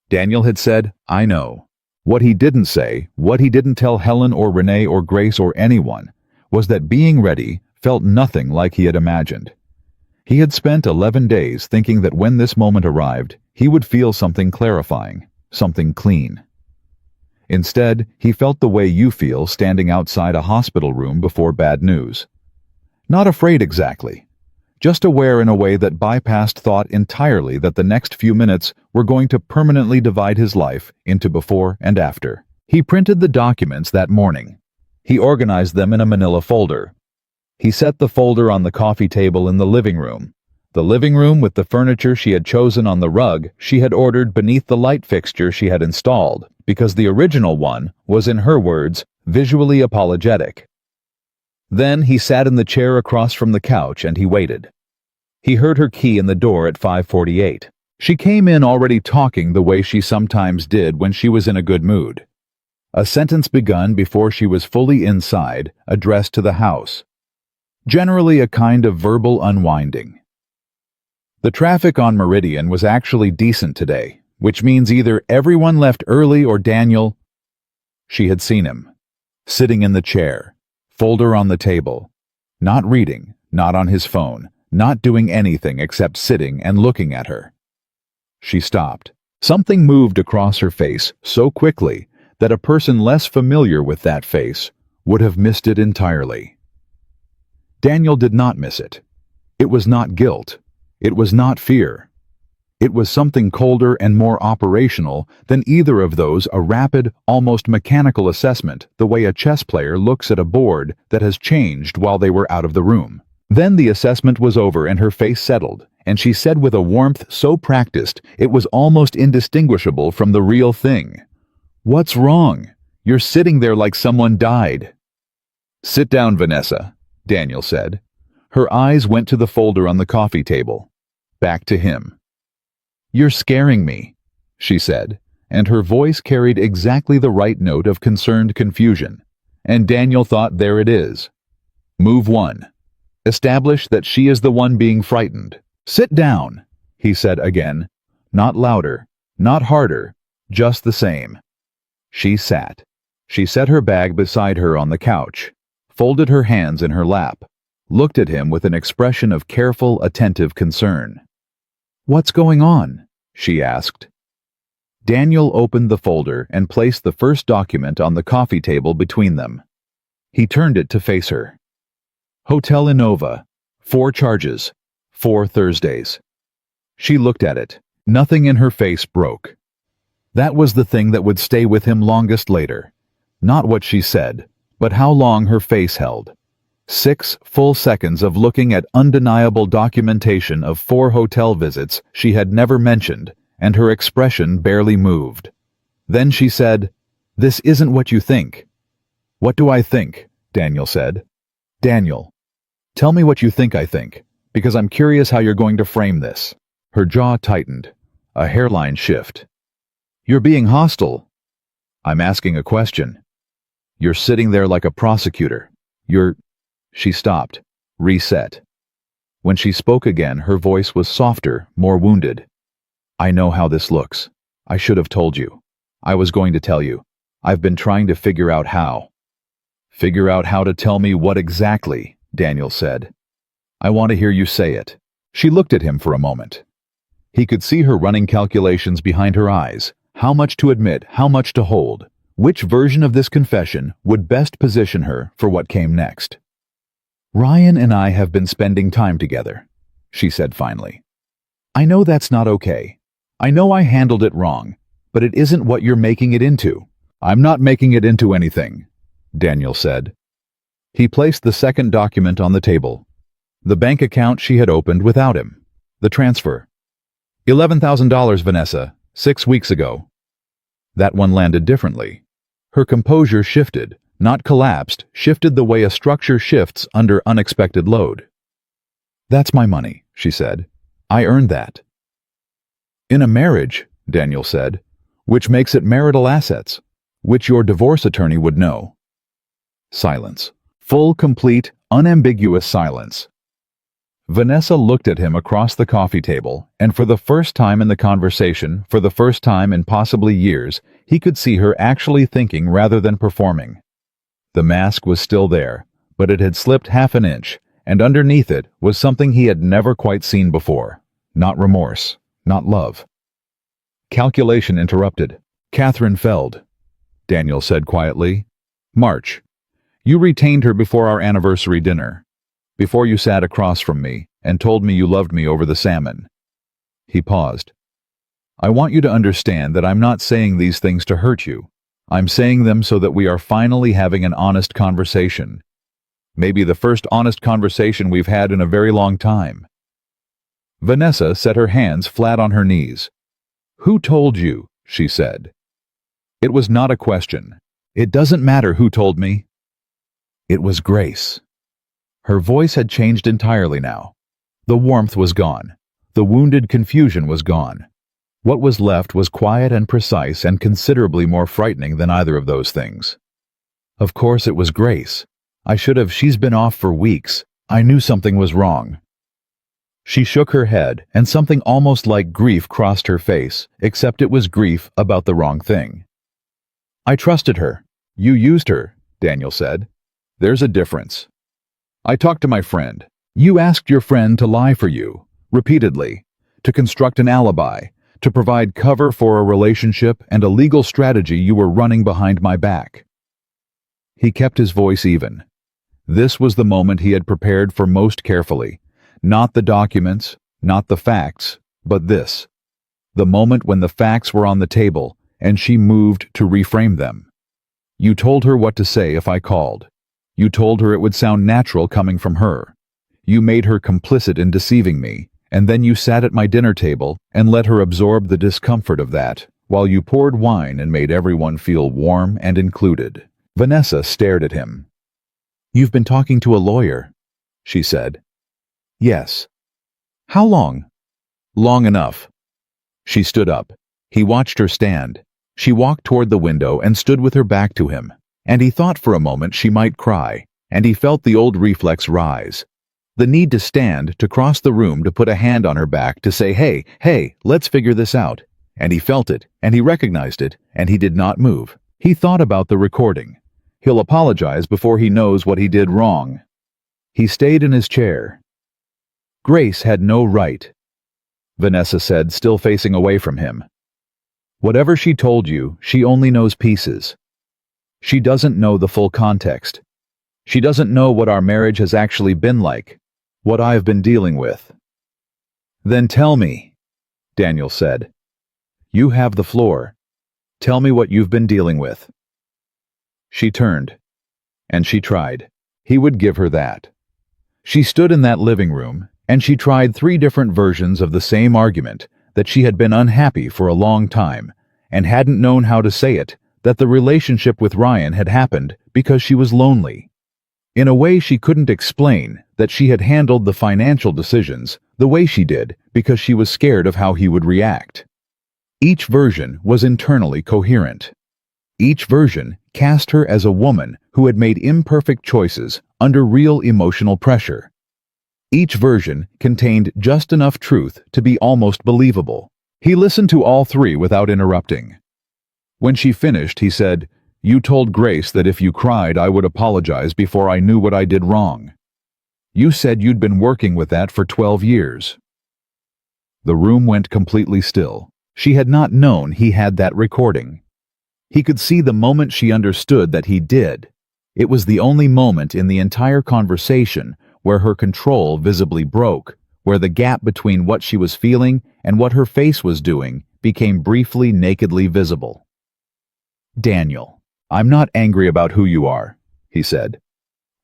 Daniel had said, "I know." What he didn't say, what he didn't tell Helen or Renee or Grace or anyone, was that being ready felt nothing like he had imagined. He had spent 11 days thinking that when this moment arrived, he would feel something clarifying, something clean. Instead, he felt the way you feel standing outside a hospital room before bad news. Not afraid exactly, just aware in a way that bypassed thought entirely that the next few minutes were going to permanently divide his life into before and after. He printed the documents that morning. He organized them in a manila folder. He set the folder on the coffee table in the living room with the furniture she had chosen on the rug she had ordered beneath the light fixture she had installed, because the original one was, in her words, visually apologetic. Then he sat in the chair across from the couch and he waited. He heard her key in the door at 5:48. She came in already talking the way she sometimes did when she was in a good mood. A sentence begun before she was fully inside, addressed to the house. Generally a kind of verbal unwinding. The traffic on Meridian was actually decent today, which means either everyone left early or Daniel. She had seen him, sitting in the chair, folder on the table, not reading, not on his phone, not doing anything except sitting and looking at her. She stopped. Something moved across her face so quickly that a person less familiar with that face would have missed it entirely. Daniel did not miss it. It was not guilt. It was not fear. It was something colder and more operational than either of those, a rapid, almost mechanical assessment, the way a chess player looks at a board that has changed while they were out of the room. Then the assessment was over and her face settled, and she said with a warmth so practiced it was almost indistinguishable from the real thing, "What's wrong? You're sitting there like someone died." "Sit down, Vanessa," Daniel said. Her eyes went to the folder on the coffee table. Back to him. "You're scaring me," she said, and her voice carried exactly the right note of concerned confusion. And Daniel thought, there it is. Move 1. Establish that she is the one being frightened. "Sit down," he said again. Not louder, not harder, just the same. She sat. She set her bag beside her on the couch, folded her hands in her lap, looked at him with an expression of careful, attentive concern. "What's going on?" she asked. Daniel opened the folder and placed the first document on the coffee table between them. He turned it to face her. Hotel Innova. 4 charges. 4 Thursdays. She looked at it. Nothing in her face broke. That was the thing that would stay with him longest later. Not what she said, but how long her face held. 6 full seconds of looking at undeniable documentation of 4 hotel visits she had never mentioned, and her expression barely moved. Then she said, "This isn't what you think." "What do I think?" Daniel said. "Daniel, tell me what you think I think, because I'm curious how you're going to frame this." Her jaw tightened, a hairline shift. "You're being hostile." "I'm asking a question." "You're sitting there like a prosecutor. You're—" She stopped, reset. When she spoke again, her voice was softer, more wounded. "I know how this looks. I should have told you. I was going to tell you. I've been trying to figure out how." "Figure out how to tell me what exactly?" Daniel said. "I want to hear you say it." She looked at him for a moment. He could see her running calculations behind her eyes. How much to admit, how much to hold. Which version of this confession would best position her for what came next? "Ryan and I have been spending time together," she said finally. "I know that's not okay. I know I handled it wrong, but it isn't what you're making it into." "I'm not making it into anything," Daniel said. He placed the second document on the table. The bank account she had opened without him. The transfer. $11,000, Vanessa, 6 weeks ago. That one landed differently. Her composure shifted, not collapsed, shifted the way a structure shifts under unexpected load. "That's my money," she said. "I earned that." "In a marriage," Daniel said, "which makes it marital assets, which your divorce attorney would know." Silence. Full, complete, unambiguous silence. Vanessa looked at him across the coffee table, and for the first time in the conversation, for the first time in possibly years, he could see her actually thinking rather than performing. The mask was still there, but it had slipped half an inch, and underneath it was something he had never quite seen before. Not remorse, not love. Calculation interrupted. "Catherine Feld," Daniel said quietly. "March. You retained her before our anniversary dinner. Before you sat across from me and told me you loved me over the salmon." He paused. "I want you to understand that I'm not saying these things to hurt you. I'm saying them so that we are finally having an honest conversation. Maybe the first honest conversation we've had in a very long time." Vanessa set her hands flat on her knees. "Who told you?" she said. It was not a question. "It doesn't matter who told me." It was Grace. Her voice had changed entirely now. The warmth was gone. The wounded confusion was gone. What was left was quiet and precise and considerably more frightening than either of those things. "Of course it was Grace. She's been off for weeks. I knew something was wrong." She shook her head, and something almost like grief crossed her face, except it was grief about the wrong thing. "I trusted her. You used her," Daniel said. "There's a difference. I talked to my friend. You asked your friend to lie for you, repeatedly, to construct an alibi, to provide cover for a relationship and a legal strategy you were running behind my back." He kept his voice even. This was the moment he had prepared for most carefully. Not the documents, not the facts, but this. The moment when the facts were on the table, and she moved to reframe them. "You told her what to say if I called. You told her it would sound natural coming from her. You made her complicit in deceiving me, and then you sat at my dinner table and let her absorb the discomfort of that, while you poured wine and made everyone feel warm and included." Vanessa stared at him. "You've been talking to a lawyer," she said. "Yes." "How long?" "Long enough." She stood up. He watched her stand. She walked toward the window and stood with her back to him, and he thought for a moment she might cry, and he felt the old reflex rise. The need to stand, to cross the room, to put a hand on her back, to say, hey, let's figure this out. And he felt it, and he recognized it, and he did not move. He thought about the recording. He'll apologize before he knows what he did wrong. He stayed in his chair. Grace had no right, Vanessa said, still facing away from him. Whatever she told you, she only knows pieces. She doesn't know the full context. She doesn't know what our marriage has actually been like, what I've been dealing with. Then tell me, Daniel said. You have the floor. Tell me what you've been dealing with. She turned, and she tried. He would give her that. She stood in that living room, and she tried 3 different versions of the same argument, that she had been unhappy for a long time, and hadn't known how to say it, that the relationship with Ryan had happened because she was lonely. In a way she couldn't explain that she had handled the financial decisions the way she did because she was scared of how he would react. Each version was internally coherent. Each version cast her as a woman who had made imperfect choices under real emotional pressure. Each version contained just enough truth to be almost believable. He listened to all 3 without interrupting. When she finished, he said, "You told Grace that if you cried, I would apologize before I knew what I did wrong. You said you'd been working with that for 12 years. The room went completely still. She had not known he had that recording. He could see the moment she understood that he did. It was the only moment in the entire conversation where her control visibly broke, where the gap between what she was feeling and what her face was doing became briefly nakedly visible. "Daniel, I'm not angry about who you are," he said.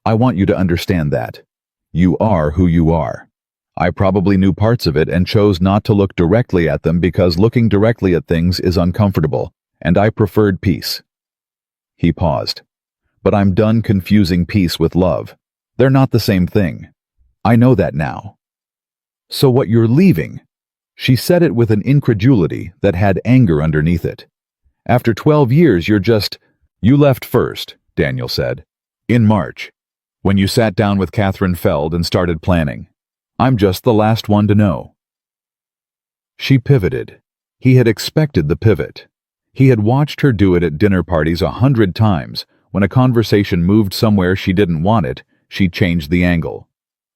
"I want you to understand that. You are who you are. I probably knew parts of it and chose not to look directly at them because looking directly at things is uncomfortable, and I preferred peace." He paused. "But I'm done confusing peace with love. They're not the same thing. I know that now." "So what you're leaving?" She said it with an incredulity that had anger underneath it. "After 12 years, you're just—" "You left first," Daniel said. "In March, when you sat down with Catherine Feld and started planning. I'm just the last one to know." She pivoted. He had expected the pivot. He had watched her do it at dinner parties 100 times. When a conversation moved somewhere she didn't want it, she changed the angle.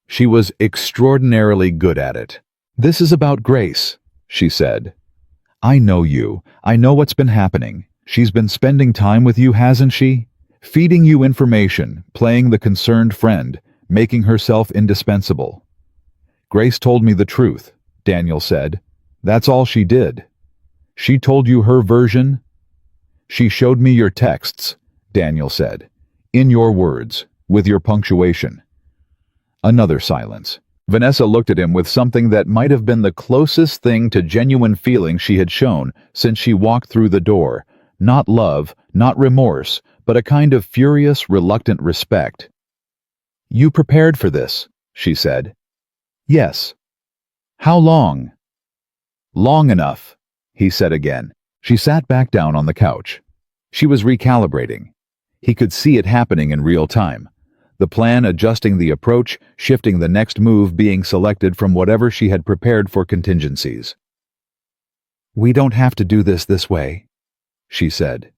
She was extraordinarily good at it. "This is about Grace," she said. "I know you. I know what's been happening. She's been spending time with you, hasn't she? Feeding you information, playing the concerned friend, making herself indispensable." "Grace told me the truth," Daniel said. "That's all she did." "She told you her version?" "She showed me your texts," Daniel said. "In your words, with your punctuation." Another silence. Vanessa looked at him with something that might have been the closest thing to genuine feeling she had shown since she walked through the door. Not love, not remorse, but a kind of furious, reluctant respect. "You prepared for this," she said. "Yes." "How long?" "Long enough," he said again. She sat back down on the couch. She was recalibrating. He could see it happening in real time. The plan adjusting the approach, shifting the next move being selected from whatever she had prepared for contingencies. "We don't have to do this way," she said.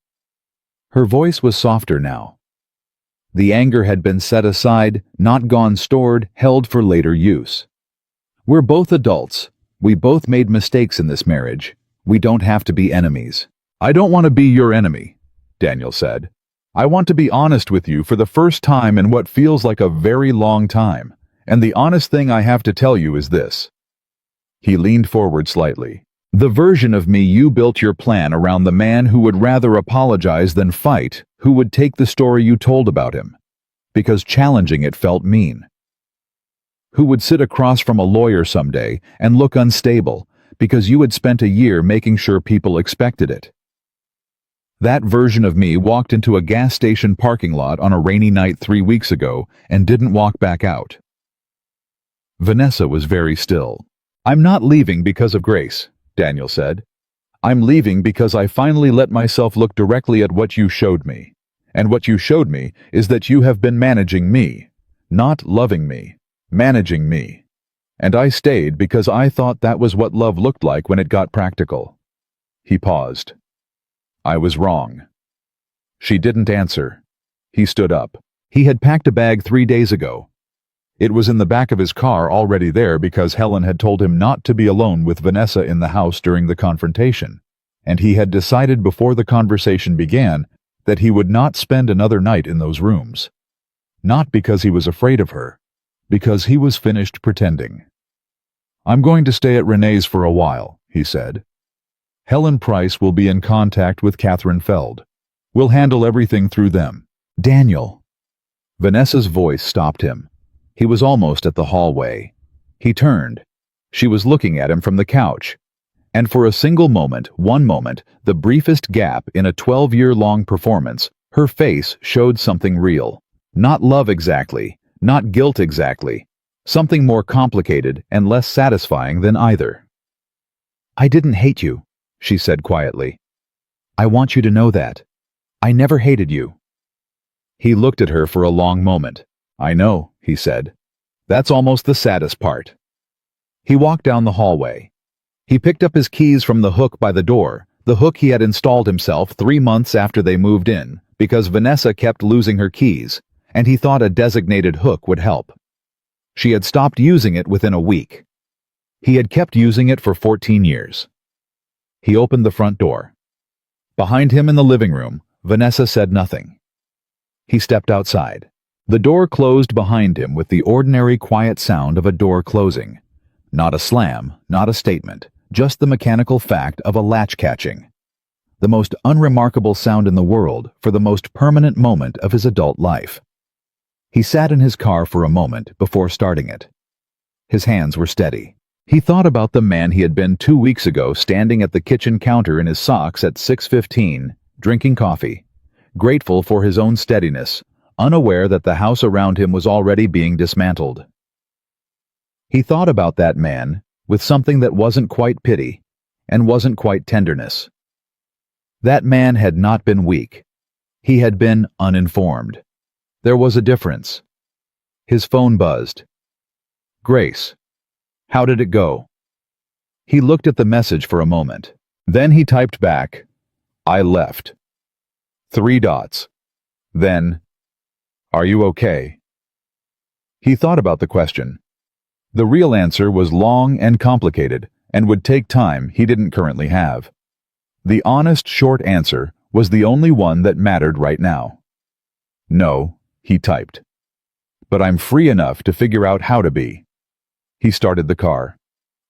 Her voice was softer now. The anger had been set aside, not gone stored, held for later use. "We're both adults. We both made mistakes in this marriage. We don't have to be enemies." "I don't want to be your enemy," Daniel said. "I want to be honest with you for the first time in what feels like a very long time. And the honest thing I have to tell you is this." He leaned forward slightly. "The version of me you built your plan around the man who would rather apologize than fight, who would take the story you told about him, because challenging it felt mean. Who would sit across from a lawyer someday and look unstable, because you had spent a year making sure people expected it. That version of me walked into a gas station parking lot on a rainy night 3 weeks ago and didn't walk back out." Vanessa was very still. "I'm not leaving because of Grace," Daniel said. "I'm leaving because I finally let myself look directly at what you showed me. And what you showed me is that you have been managing me. Not loving me. Managing me. And I stayed because I thought that was what love looked like when it got practical." He paused. "I was wrong." She didn't answer. He stood up. He had packed a bag 3 days ago. It was in the back of his car, already there because Helen had told him not to be alone with Vanessa in the house during the confrontation, and he had decided before the conversation began that he would not spend another night in those rooms. Not because he was afraid of her, because he was finished pretending. "I'm going to stay at Renee's for a while," he said. "Helen Price will be in contact with Catherine Feld. We'll handle everything through them." "Daniel." Vanessa's voice stopped him. He was almost at the hallway. He turned. She was looking at him from the couch. And for a single moment, one moment, the briefest gap in a 12-year-long performance, her face showed something real. Not love exactly, not guilt exactly. Something more complicated and less satisfying than either. "I didn't hate you," she said quietly. "I want you to know that. I never hated you." He looked at her for a long moment. "I know," he said. "That's almost the saddest part." He walked down the hallway. He picked up his keys from the hook by the door, the hook he had installed himself 3 months after they moved in, because Vanessa kept losing her keys, and he thought a designated hook would help. She had stopped using it within a week. He had kept using it for 14 years. He opened the front door. Behind him in the living room, Vanessa said nothing. He stepped outside. The door closed behind him with the ordinary quiet sound of a door closing. Not a slam, not a statement, just the mechanical fact of a latch catching. The most unremarkable sound in the world for the most permanent moment of his adult life. He sat in his car for a moment before starting it. His hands were steady. He thought about the man he had been 2 weeks ago, standing at the kitchen counter in his socks at 6:15, drinking coffee, grateful for his own steadiness, unaware that the house around him was already being dismantled. He thought about that man with something that wasn't quite pity and wasn't quite tenderness. That man had not been weak. He had been uninformed. There was a difference. His phone buzzed. "Grace. How did it go?" He looked at the message for a moment. Then he typed back, "I left." 3 dots. Then, "Are you okay?" He thought about the question. The real answer was long and complicated and would take time he didn't currently have. The honest short answer was the only one that mattered right now. "No," he typed. "But I'm free enough to figure out how to be." He started the car.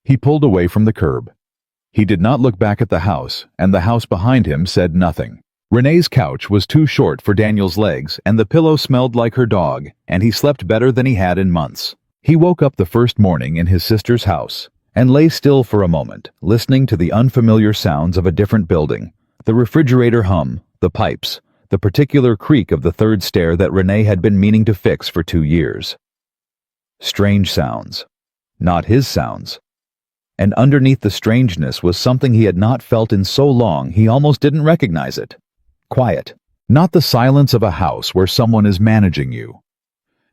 He pulled away from the curb. He did not look back at the house, and the house behind him said nothing. Renee's couch was too short for Daniel's legs, and the pillow smelled like her dog, and he slept better than he had in months. He woke up the first morning in his sister's house, and lay still for a moment, listening to the unfamiliar sounds of a different building, the refrigerator hum, the pipes, the particular creak of the third stair that Renee had been meaning to fix for 2 years. Strange sounds. Not his sounds. And underneath the strangeness was something he had not felt in so long he almost didn't recognize it. Quiet. Not the silence of a house where someone is managing you.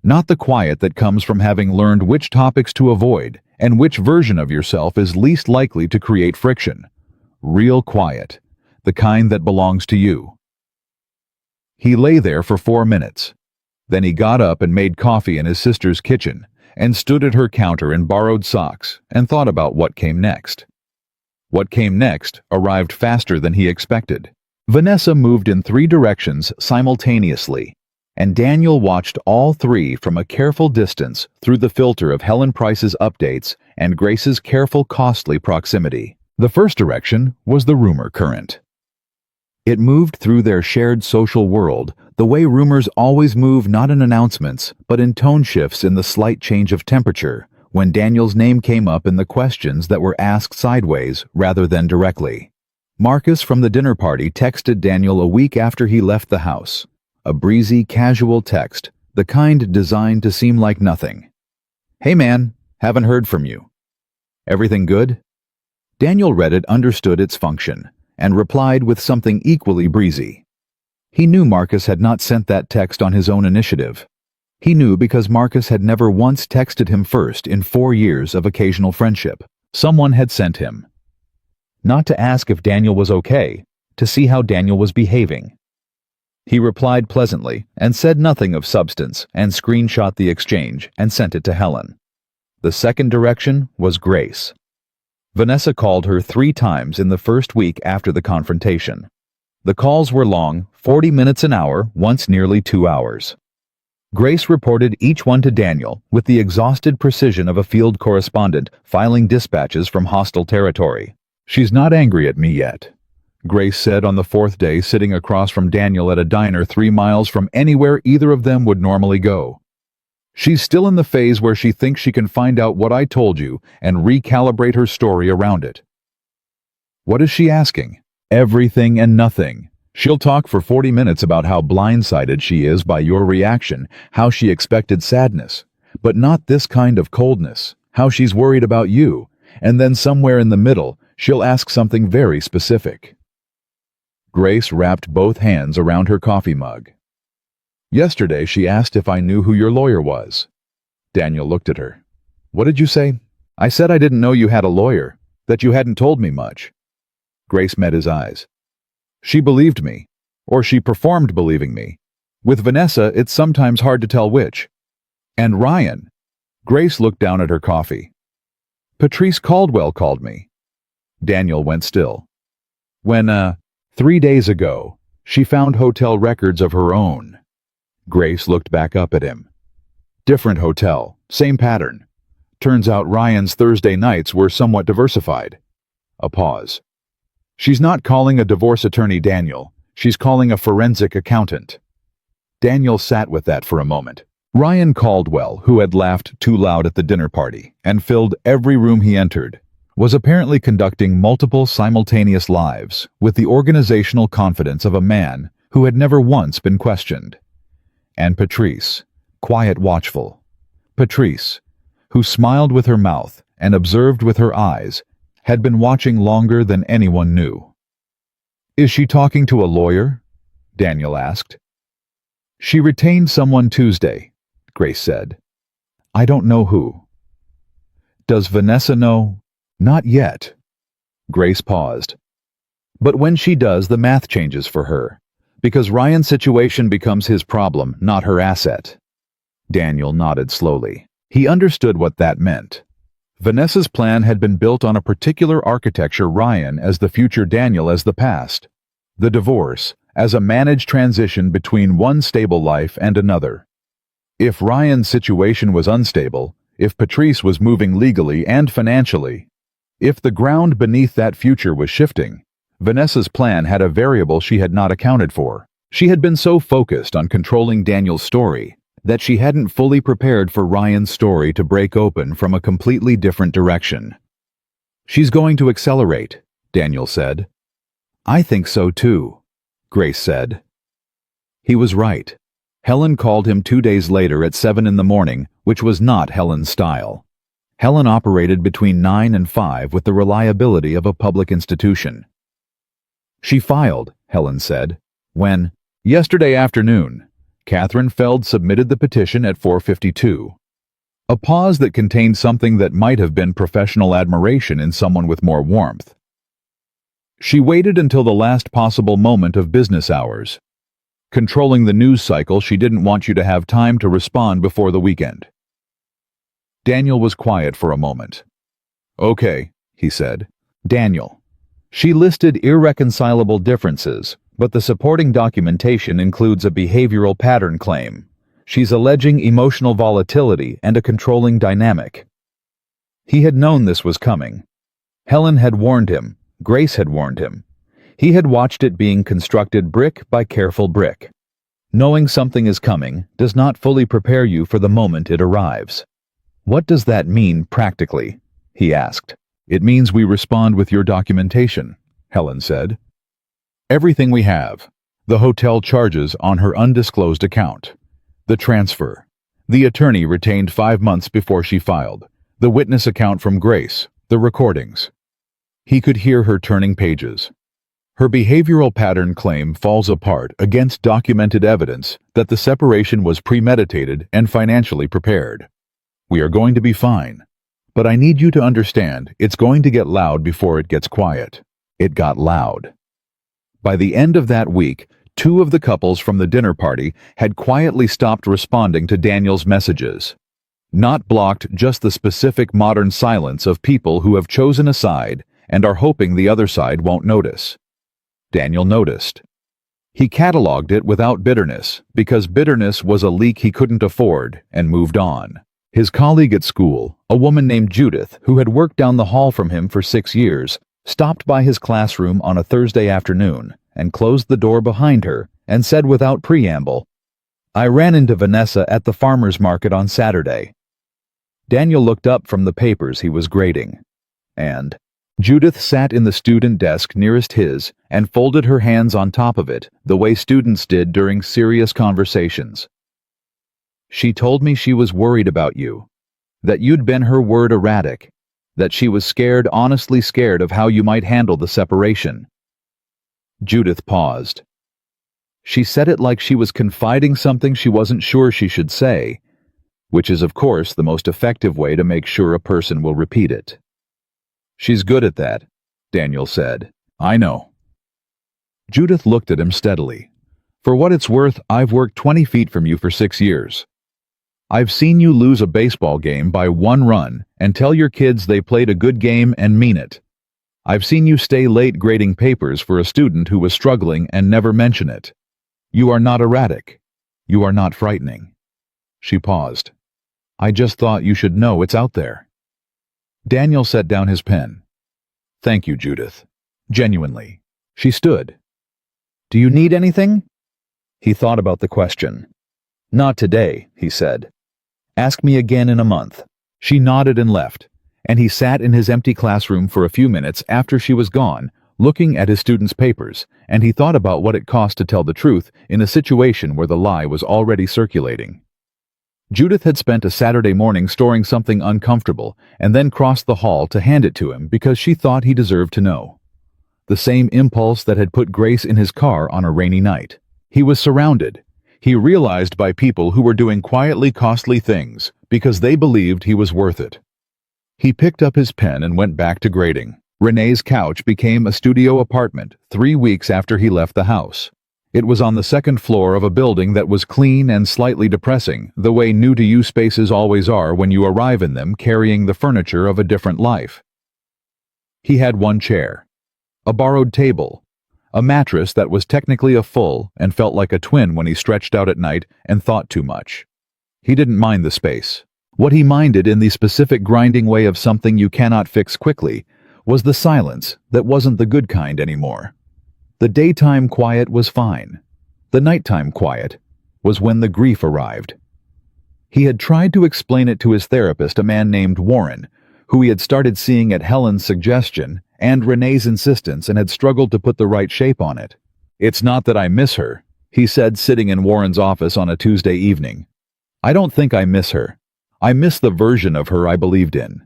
Not the quiet that comes from having learned which topics to avoid and which version of yourself is least likely to create friction. Real quiet. The kind that belongs to you. He lay there for 4 minutes. Then he got up and made coffee in his sister's kitchen, and stood at her counter in borrowed socks and thought about what came next. What came next arrived faster than he expected. Vanessa moved in 3 directions simultaneously, and Daniel watched all 3 from a careful distance through the filter of Helen Price's updates and Grace's careful, costly proximity. The first direction was the rumor current. It moved through their shared social world the way rumors always move, not in announcements, but in tone shifts in the slight change of temperature, when Daniel's name came up in the questions that were asked sideways rather than directly. Marcus from the dinner party texted Daniel a week after he left the house. A breezy, casual text, the kind designed to seem like nothing. "Hey man, haven't heard from you. Everything good?" Daniel read it, understood its function, and replied with something equally breezy. He knew Marcus had not sent that text on his own initiative. He knew because Marcus had never once texted him first in 4 years of occasional friendship. Someone had sent him. Not to ask if Daniel was okay, to see how Daniel was behaving. He replied pleasantly and said nothing of substance and screenshot the exchange and sent it to Helen. The second direction was Grace. Vanessa called her 3 times in the first week after the confrontation. The calls were long, 40 minutes an hour, once nearly 2 hours. Grace reported each one to Daniel with the exhausted precision of a field correspondent filing dispatches from hostile territory. "She's not angry at me yet," Grace said on the 4th day, sitting across from Daniel at a diner 3 miles from anywhere either of them would normally go. "She's still in the phase where she thinks she can find out what I told you and recalibrate her story around it." What is she asking? Everything and nothing. She'll talk for 40 minutes about how blindsided she is by your reaction, how she expected sadness, but not this kind of coldness, how she's worried about you, and then somewhere in the middle, she'll ask something very specific. Grace wrapped both hands around her coffee mug. "Yesterday she asked if I knew who your lawyer was." Daniel looked at her. "What did you say?" "I said I didn't know you had a lawyer, that you hadn't told me much." Grace met his eyes. She believed me, or she performed believing me. With Vanessa, it's sometimes hard to tell which. "And Ryan." Grace looked down at her coffee. "Patrice Caldwell called me." Daniel went still. "When, 3 days ago, she found hotel records of her own." Grace looked back up at him. "Different hotel, same pattern. Turns out Ryan's Thursday nights were somewhat diversified." A pause. "She's not calling a divorce attorney Daniel. She's calling a forensic accountant." Daniel sat with that for a moment. Ryan Caldwell, who had laughed too loud at the dinner party and filled every room he entered, was apparently conducting multiple simultaneous lives with the organizational confidence of a man who had never once been questioned. And Patrice, quiet, watchful. Patrice, who smiled with her mouth and observed with her eyes, had been watching longer than anyone knew. "Is she talking to a lawyer?" Daniel asked. "She retained someone Tuesday," Grace said. "I don't know who." "Does Vanessa know?" "Not yet." Grace paused. "But when she does, the math changes for her, because Ryan's situation becomes his problem, not her asset." Daniel nodded slowly. He understood what that meant. Vanessa's plan had been built on a particular architecture, Ryan as the future, Daniel as the past. The divorce as a managed transition between one stable life and another. If Ryan's situation was unstable, if Patrice was moving legally and financially, if the ground beneath that future was shifting, Vanessa's plan had a variable she had not accounted for. She had been so focused on controlling Daniel's story that she hadn't fully prepared for Ryan's story to break open from a completely different direction. "She's going to accelerate," Daniel said. "I think so too," Grace said. He was right. Helen called him 2 days later at 7 in the morning, which was not Helen's style. Helen operated between 9 and 5 with the reliability of a public institution. "She filed," Helen said, "when, yesterday afternoon, Catherine Feld submitted the petition at 4:52. A pause that contained something that might have been professional admiration in someone with more warmth. "She waited until the last possible moment of business hours. Controlling the news cycle, she didn't want you to have time to respond before the weekend." Daniel was quiet for a moment. "Okay," he said. "Daniel, she listed irreconcilable differences, but the supporting documentation includes a behavioral pattern claim. She's alleging emotional volatility and a controlling dynamic." He had known this was coming. Helen had warned him. Grace had warned him. He had watched it being constructed brick by careful brick. Knowing something is coming does not fully prepare you for the moment it arrives. "What does that mean practically?" he asked. "It means we respond with your documentation," Helen said. "Everything we have. The hotel charges on her undisclosed account. The transfer. The attorney retained 5 months before she filed. The witness account from Grace. The recordings." He could hear her turning pages. Her behavioral pattern claim falls apart against documented evidence that the separation was premeditated and financially prepared. "We are going to be fine. But I need you to understand, it's going to get loud before it gets quiet." It got loud. By the end of that week, Two of the couples from the dinner party had quietly stopped responding to Daniel's messages. Not blocked, just the specific modern silence of people who have chosen a side and are hoping the other side won't notice. Daniel noticed. He cataloged it without bitterness, because bitterness was a leak he couldn't afford, and moved on. His colleague at school, a woman named Judith, who had worked down the hall from him for 6 years, stopped by his classroom on a Thursday afternoon and closed the door behind her and said without preamble, "I ran into Vanessa at the farmer's market on Saturday." Daniel looked up from the papers he was grading. And Judith sat in the student desk nearest his and folded her hands on top of it, the way students did during serious conversations. "She told me she was worried about you, that you'd been her word erratic, that she was scared, honestly scared of how you might handle the separation." Judith paused. She said it like she was confiding something she wasn't sure she should say, which is of course the most effective way to make sure a person will repeat it. "She's good at that," Daniel said. "I know." Judith looked at him steadily. "For what it's worth, I've worked 20 feet from you for 6 years. I've seen you lose a baseball game by 1 run and tell your kids they played a good game and mean it. I've seen you stay late grading papers for a student who was struggling and never mention it. You are not erratic. You are not frightening." She paused. "I just thought you should know it's out there." Daniel set down his pen. "Thank you, Judith. Genuinely." She stood. "Do you need anything?" He thought about the question. "Not today," he said. "Ask me again in a month." She nodded and left, and he sat in his empty classroom for a few minutes after she was gone, looking at his students' papers, and he thought about what it cost to tell the truth in a situation where the lie was already circulating. Judith had spent a Saturday morning storing something uncomfortable and then crossed the hall to hand it to him because she thought he deserved to know. The same impulse that had put Grace in his car on a rainy night. He was surrounded, he realized, by people who were doing quietly costly things because they believed he was worth it. He picked up his pen and went back to grading. Renee's couch became a studio apartment 3 weeks after he left the house. It was on the 2nd floor of a building that was clean and slightly depressing, the way new-to-you spaces always are when you arrive in them carrying the furniture of a different life. He had 1 chair, a borrowed table, a mattress that was technically a full and felt like a twin when he stretched out at night and thought too much. He didn't mind the space. What he minded, in the specific grinding way of something you cannot fix quickly, was the silence that wasn't the good kind anymore. The daytime quiet was fine. The nighttime quiet was when the grief arrived. He had tried to explain it to his therapist, a man named Warren, who he had started seeing at Helen's suggestion and Renee's insistence, and had struggled to put the right shape on it. "It's not that I miss her," he said, sitting in Warren's office on a Tuesday evening. "I don't think I miss her. I miss the version of her I believed in."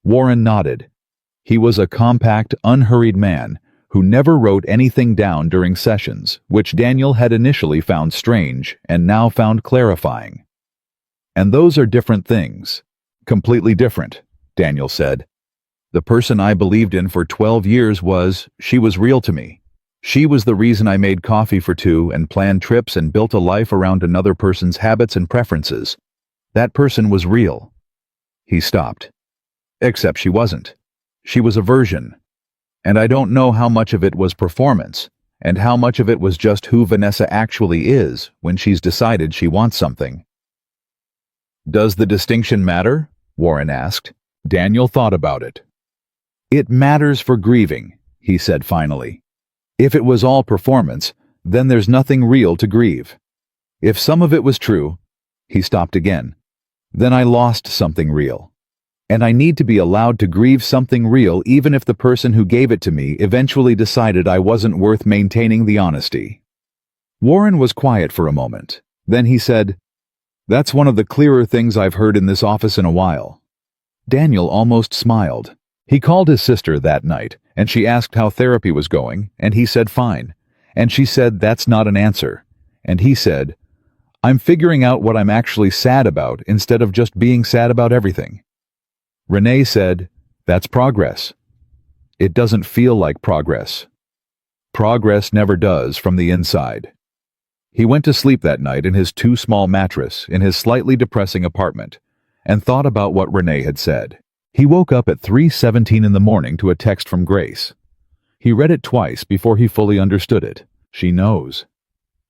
Warren nodded. He was a compact, unhurried man who never wrote anything down during sessions, which Daniel had initially found strange and now found clarifying. "And those are different things. Completely different," Daniel said. "The person I believed in for 12 years she was real to me. She was the reason I made coffee for 2 and planned trips and built a life around another person's habits and preferences. That person was real." He stopped. "Except she wasn't. She was a version. And I don't know how much of it was performance, and how much of it was just who Vanessa actually is when she's decided she wants something." "Does the distinction matter?" Warren asked. Daniel thought about it. "It matters for grieving," he said finally. "If it was all performance, then there's nothing real to grieve. If some of it was true," he stopped again, "then I lost something real. And I need to be allowed to grieve something real even if the person who gave it to me eventually decided I wasn't worth maintaining the honesty." Warren was quiet for a moment. Then he said, "That's one of the clearer things I've heard in this office in a while." Daniel almost smiled. He called his sister that night, and she asked how therapy was going, and he said fine. And she said that's not an answer. And he said, "I'm figuring out what I'm actually sad about instead of just being sad about everything." Renee said, "That's progress." "It doesn't feel like progress." Progress never does from the inside. He went to sleep that night in his too small mattress in his slightly depressing apartment and thought about what Renee had said. He woke up at 3:17 in the morning to a text from Grace. He read it twice before he fully understood it. She knows.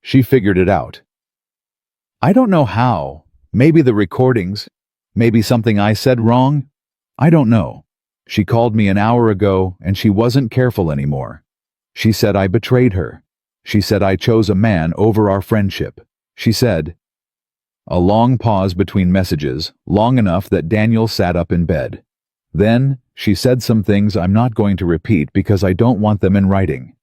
She figured it out. I don't know how. Maybe the recordings. Maybe something I said wrong. I don't know. She called me an hour ago and she wasn't careful anymore. She said I betrayed her. She said I chose a man over our friendship. She said... A long pause between messages, long enough that Daniel sat up in bed. Then, she said some things I'm not going to repeat because I don't want them in writing.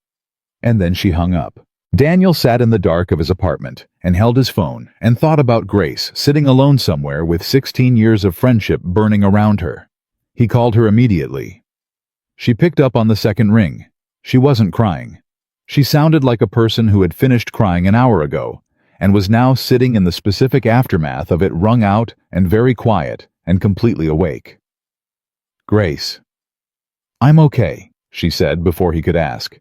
And then she hung up. Daniel sat in the dark of his apartment and held his phone and thought about Grace sitting alone somewhere with 16 years of friendship burning around her. He called her immediately. She picked up on the second ring. She wasn't crying. She sounded like a person who had finished crying an hour ago and was now sitting in the specific aftermath of it, wrung out and very quiet and completely awake. Grace. I'm okay, she said before he could ask.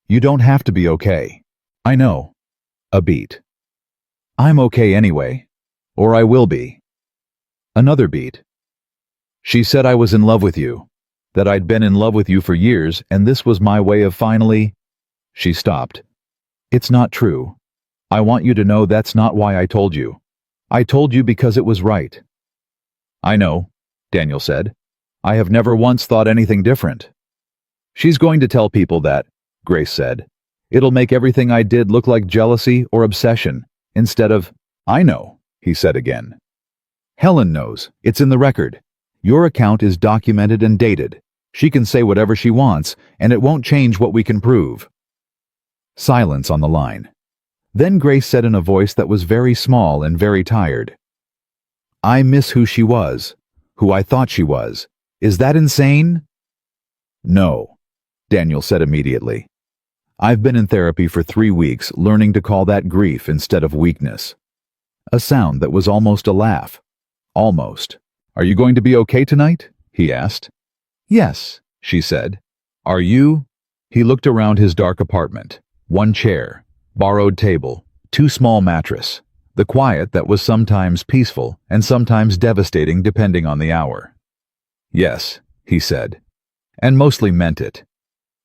You don't have to be okay. I know. A beat. I'm okay anyway. Or I will be. Another beat. She said I was in love with you. That I'd been in love with you for years and this was my way of finally... She stopped. It's not true. I want you to know that's not why I told you. I told you because it was right. I know, Daniel said. I have never once thought anything different. She's going to tell people that, Grace said. It'll make everything I did look like jealousy or obsession, instead of, I know, he said again. Helen knows. It's in the record. Your account is documented and dated. She can say whatever she wants, and it won't change what we can prove. Silence on the line. Then Grace said in a voice that was very small and very tired. I miss who she was, who I thought she was. Is that insane? No, Daniel said immediately. I've been in therapy for 3 weeks, learning to call that grief instead of weakness. A sound that was almost a laugh. Almost. Are you going to be okay tonight? He asked. Yes, she said. Are you? He looked around his dark apartment. 1 chair. Borrowed table, 2 small mattress, the quiet that was sometimes peaceful and sometimes devastating depending on the hour. Yes, he said, and mostly meant it.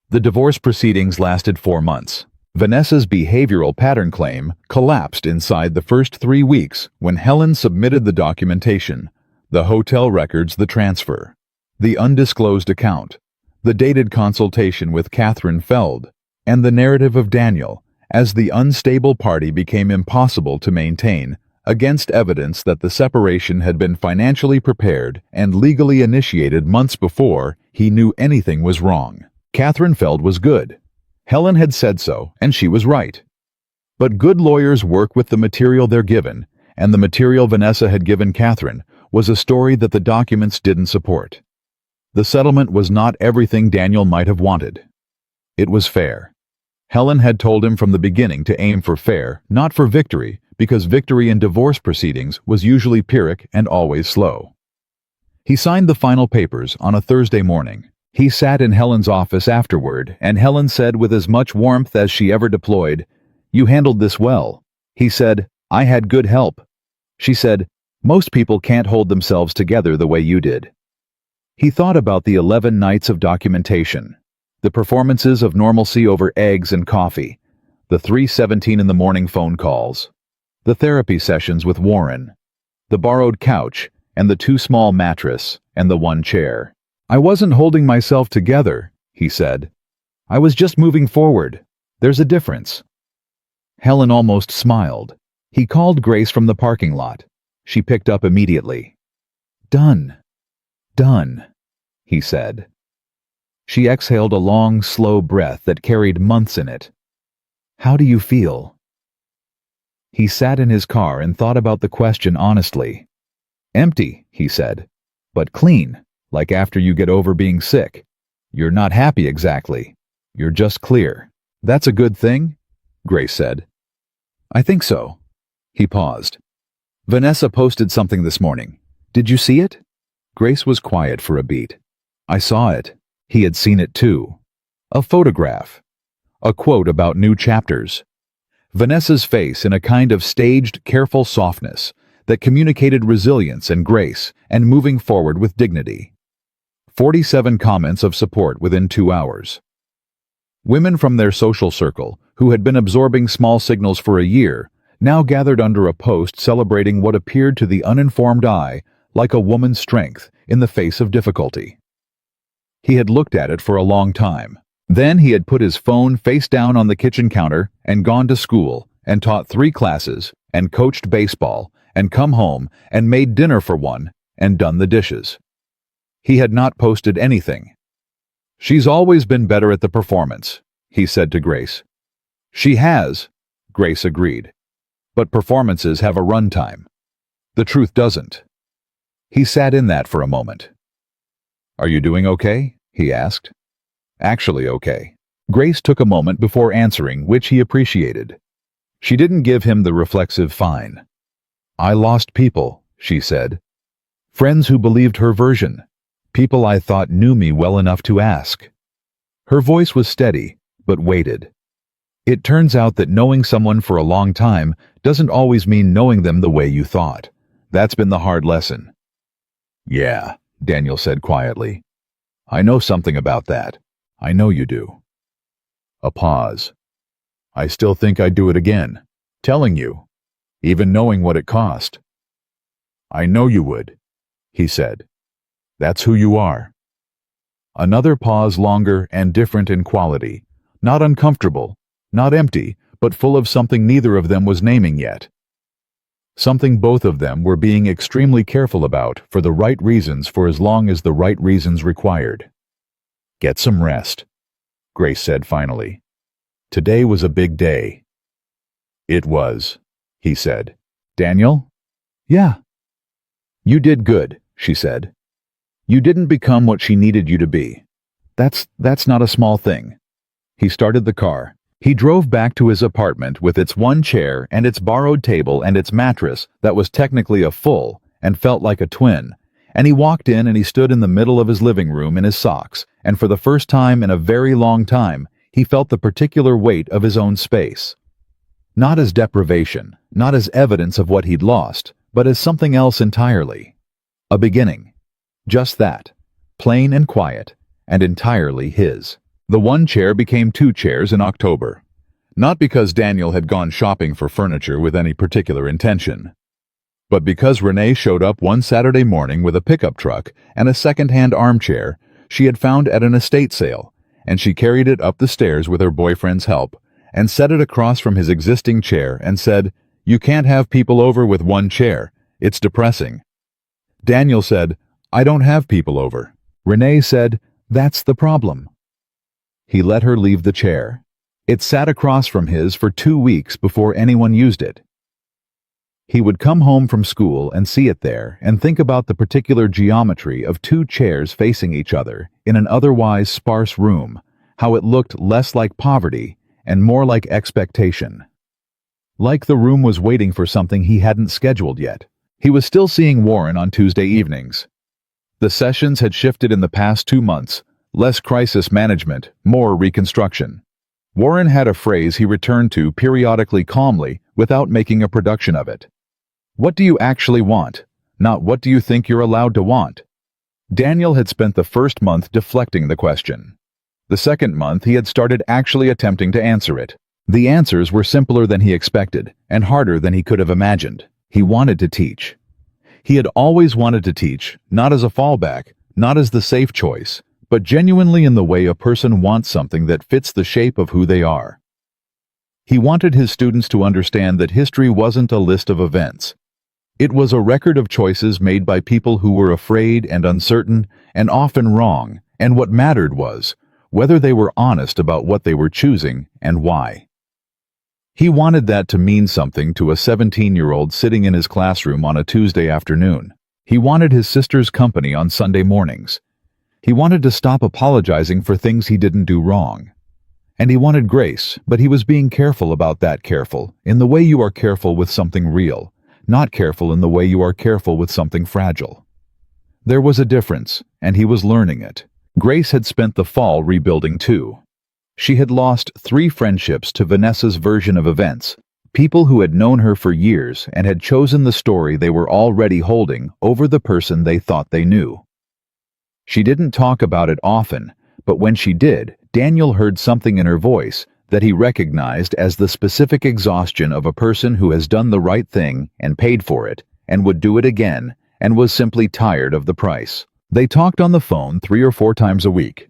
The divorce proceedings lasted 4 months. Vanessa's behavioral pattern claim collapsed inside the first 3 weeks when Helen submitted the documentation, the hotel records, the transfer, the undisclosed account, the dated consultation with Catherine Feld, and the narrative of Daniel, as the unstable party became impossible to maintain, against evidence that the separation had been financially prepared and legally initiated months before he knew anything was wrong. Catherine Feld was good. Helen had said so, and she was right. But good lawyers work with the material they're given, and the material Vanessa had given Catherine was a story that the documents didn't support. The settlement was not everything Daniel might have wanted. It was fair. Helen had told him from the beginning to aim for fair, not for victory, because victory in divorce proceedings was usually Pyrrhic and always slow. He signed the final papers on a Thursday morning. He sat in Helen's office afterward, and Helen said with as much warmth as she ever deployed, "You handled this well." He said, "I had good help." She said, "Most people can't hold themselves together the way you did." He thought about the 11 nights of documentation, the performances of normalcy over eggs and coffee, the 3:17 in the morning phone calls, the therapy sessions with Warren, the borrowed couch and the 2 small mattress and the 1 chair. "I wasn't holding myself together," he said. "I was just moving forward. There's a difference." Helen almost smiled. He called Grace from the parking lot. She picked up immediately. "Done. Done," he said. She exhaled a long, slow breath that carried months in it. "How do you feel?" He sat in his car and thought about the question honestly. "Empty," he said, "but clean, like after you get over being sick. You're not happy exactly. You're just clear. That's a good thing?" Grace said. "I think so." He paused. "Vanessa posted something this morning. Did you see it?" Grace was quiet for a beat. "I saw it." He had seen it too. A photograph. A quote about new chapters. Vanessa's face in a kind of staged, careful softness that communicated resilience and grace and moving forward with dignity. 47 comments of support within 2 hours. Women from their social circle, who had been absorbing small signals for a year, now gathered under a post celebrating what appeared to the uninformed eye like a woman's strength in the face of difficulty. He had looked at it for a long time. Then he had put his phone face down on the kitchen counter and gone to school and taught 3 classes and coached baseball and come home and made dinner for one and done the dishes. He had not posted anything. "She's always been better at the performance," he said to Grace. "She has," Grace agreed. "But performances have a runtime. The truth doesn't." He sat in that for a moment. "Are you doing okay?" he asked. "Actually okay." Grace took a moment before answering, which he appreciated. She didn't give him the reflexive fine. "I lost people," she said. "Friends who believed her version. People I thought knew me well enough to ask." Her voice was steady, but weighted. "It turns out that knowing someone for a long time doesn't always mean knowing them the way you thought. That's been the hard lesson." "Yeah," Daniel said quietly. "I know something about that. I know you do." A pause. "I still think I'd do it again. Telling you. Even knowing what it cost." "I know you would," he said. "That's who you are." Another pause, longer and different in quality. Not uncomfortable, not empty, but full of something neither of them was naming yet. Something both of them were being extremely careful about for the right reasons for as long as the right reasons required. "Get some rest," Grace said finally. "Today was a big day." "It was," he said. "Daniel?" "Yeah." "You did good," she said. "You didn't become what she needed you to be. That's not a small thing." He started the car. He drove back to his apartment with its one chair and its borrowed table and its mattress that was technically a full and felt like a twin, and he walked in and he stood in the middle of his living room in his socks, and for the first time in a very long time, he felt the particular weight of his own space. Not as deprivation, not as evidence of what he'd lost, but as something else entirely. A beginning. Just that. Plain and quiet, and entirely his. The one chair became 2 chairs in October. Not because Daniel had gone shopping for furniture with any particular intention, but because Renee showed up one Saturday morning with a pickup truck and a second-hand armchair she had found at an estate sale, and she carried it up the stairs with her boyfriend's help and set it across from his existing chair and said, "You can't have people over with one chair. It's depressing." Daniel said, "I don't have people over." Renee said, "That's the problem." He let her leave the chair. It sat across from his for 2 weeks before anyone used it. He would come home from school and see it there and think about the particular geometry of 2 chairs facing each other in an otherwise sparse room, how it looked less like poverty and more like expectation. Like the room was waiting for something he hadn't scheduled yet. He was still seeing Warren on Tuesday evenings. The sessions had shifted in the past 2 months, less crisis management, more reconstruction. Warren had a phrase he returned to periodically calmly without making a production of it. "What do you actually want? Not what do you think you're allowed to want?" Daniel had spent the first month deflecting the question. The second month he had started actually attempting to answer it. The answers were simpler than he expected and harder than he could have imagined. He wanted to teach. He had always wanted to teach, not as a fallback, not as the safe choice, but genuinely in the way a person wants something that fits the shape of who they are. He wanted his students to understand that history wasn't a list of events. It was a record of choices made by people who were afraid and uncertain and often wrong, and what mattered was whether they were honest about what they were choosing and why. He wanted that to mean something to a 17-year-old sitting in his classroom on a Tuesday afternoon. He wanted his sister's company on Sunday mornings. He wanted to stop apologizing for things he didn't do wrong. And he wanted grace, but he was being careful about that, careful in the way you are careful with something real, not careful in the way you are careful with something fragile. There was a difference, and he was learning it. Grace had spent the fall rebuilding too. She had lost 3 friendships to Vanessa's version of events, people who had known her for years and had chosen the story they were already holding over the person they thought they knew. She didn't talk about it often, but when she did, Daniel heard something in her voice that he recognized as the specific exhaustion of a person who has done the right thing and paid for it, and would do it again, and was simply tired of the price. They talked on the phone 3 or 4 times a week.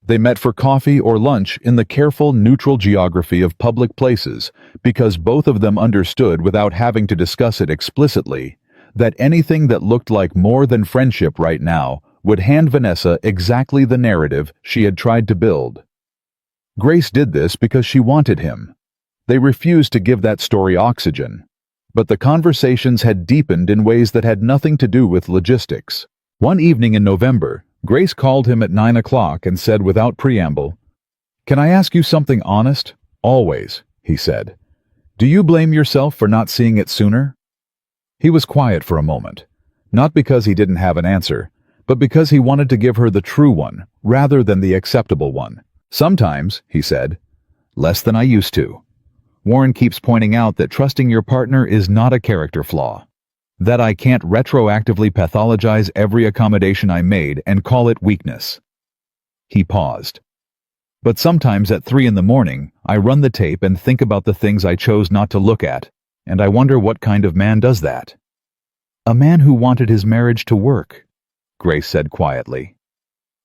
They met for coffee or lunch in the careful, neutral geography of public places because both of them understood without having to discuss it explicitly that anything that looked like more than friendship right now would hand Vanessa exactly the narrative she had tried to build. Grace did this because she wanted him. They refused to give that story oxygen. But the conversations had deepened in ways that had nothing to do with logistics. One evening in November, Grace called him at 9 o'clock and said without preamble, "Can I ask you something honest?" "Always," he said. "Do you blame yourself for not seeing it sooner?" He was quiet for a moment, not because he didn't have an answer, but because he wanted to give her the true one, rather than the acceptable one. "Sometimes," he said, "less than I used to. Warren keeps pointing out that trusting your partner is not a character flaw. That I can't retroactively pathologize every accommodation I made and call it weakness." He paused. "But sometimes at 3 in the morning, I run the tape and think about the things I chose not to look at, and I wonder what kind of man does that." "A man who wanted his marriage to work," Grace said quietly.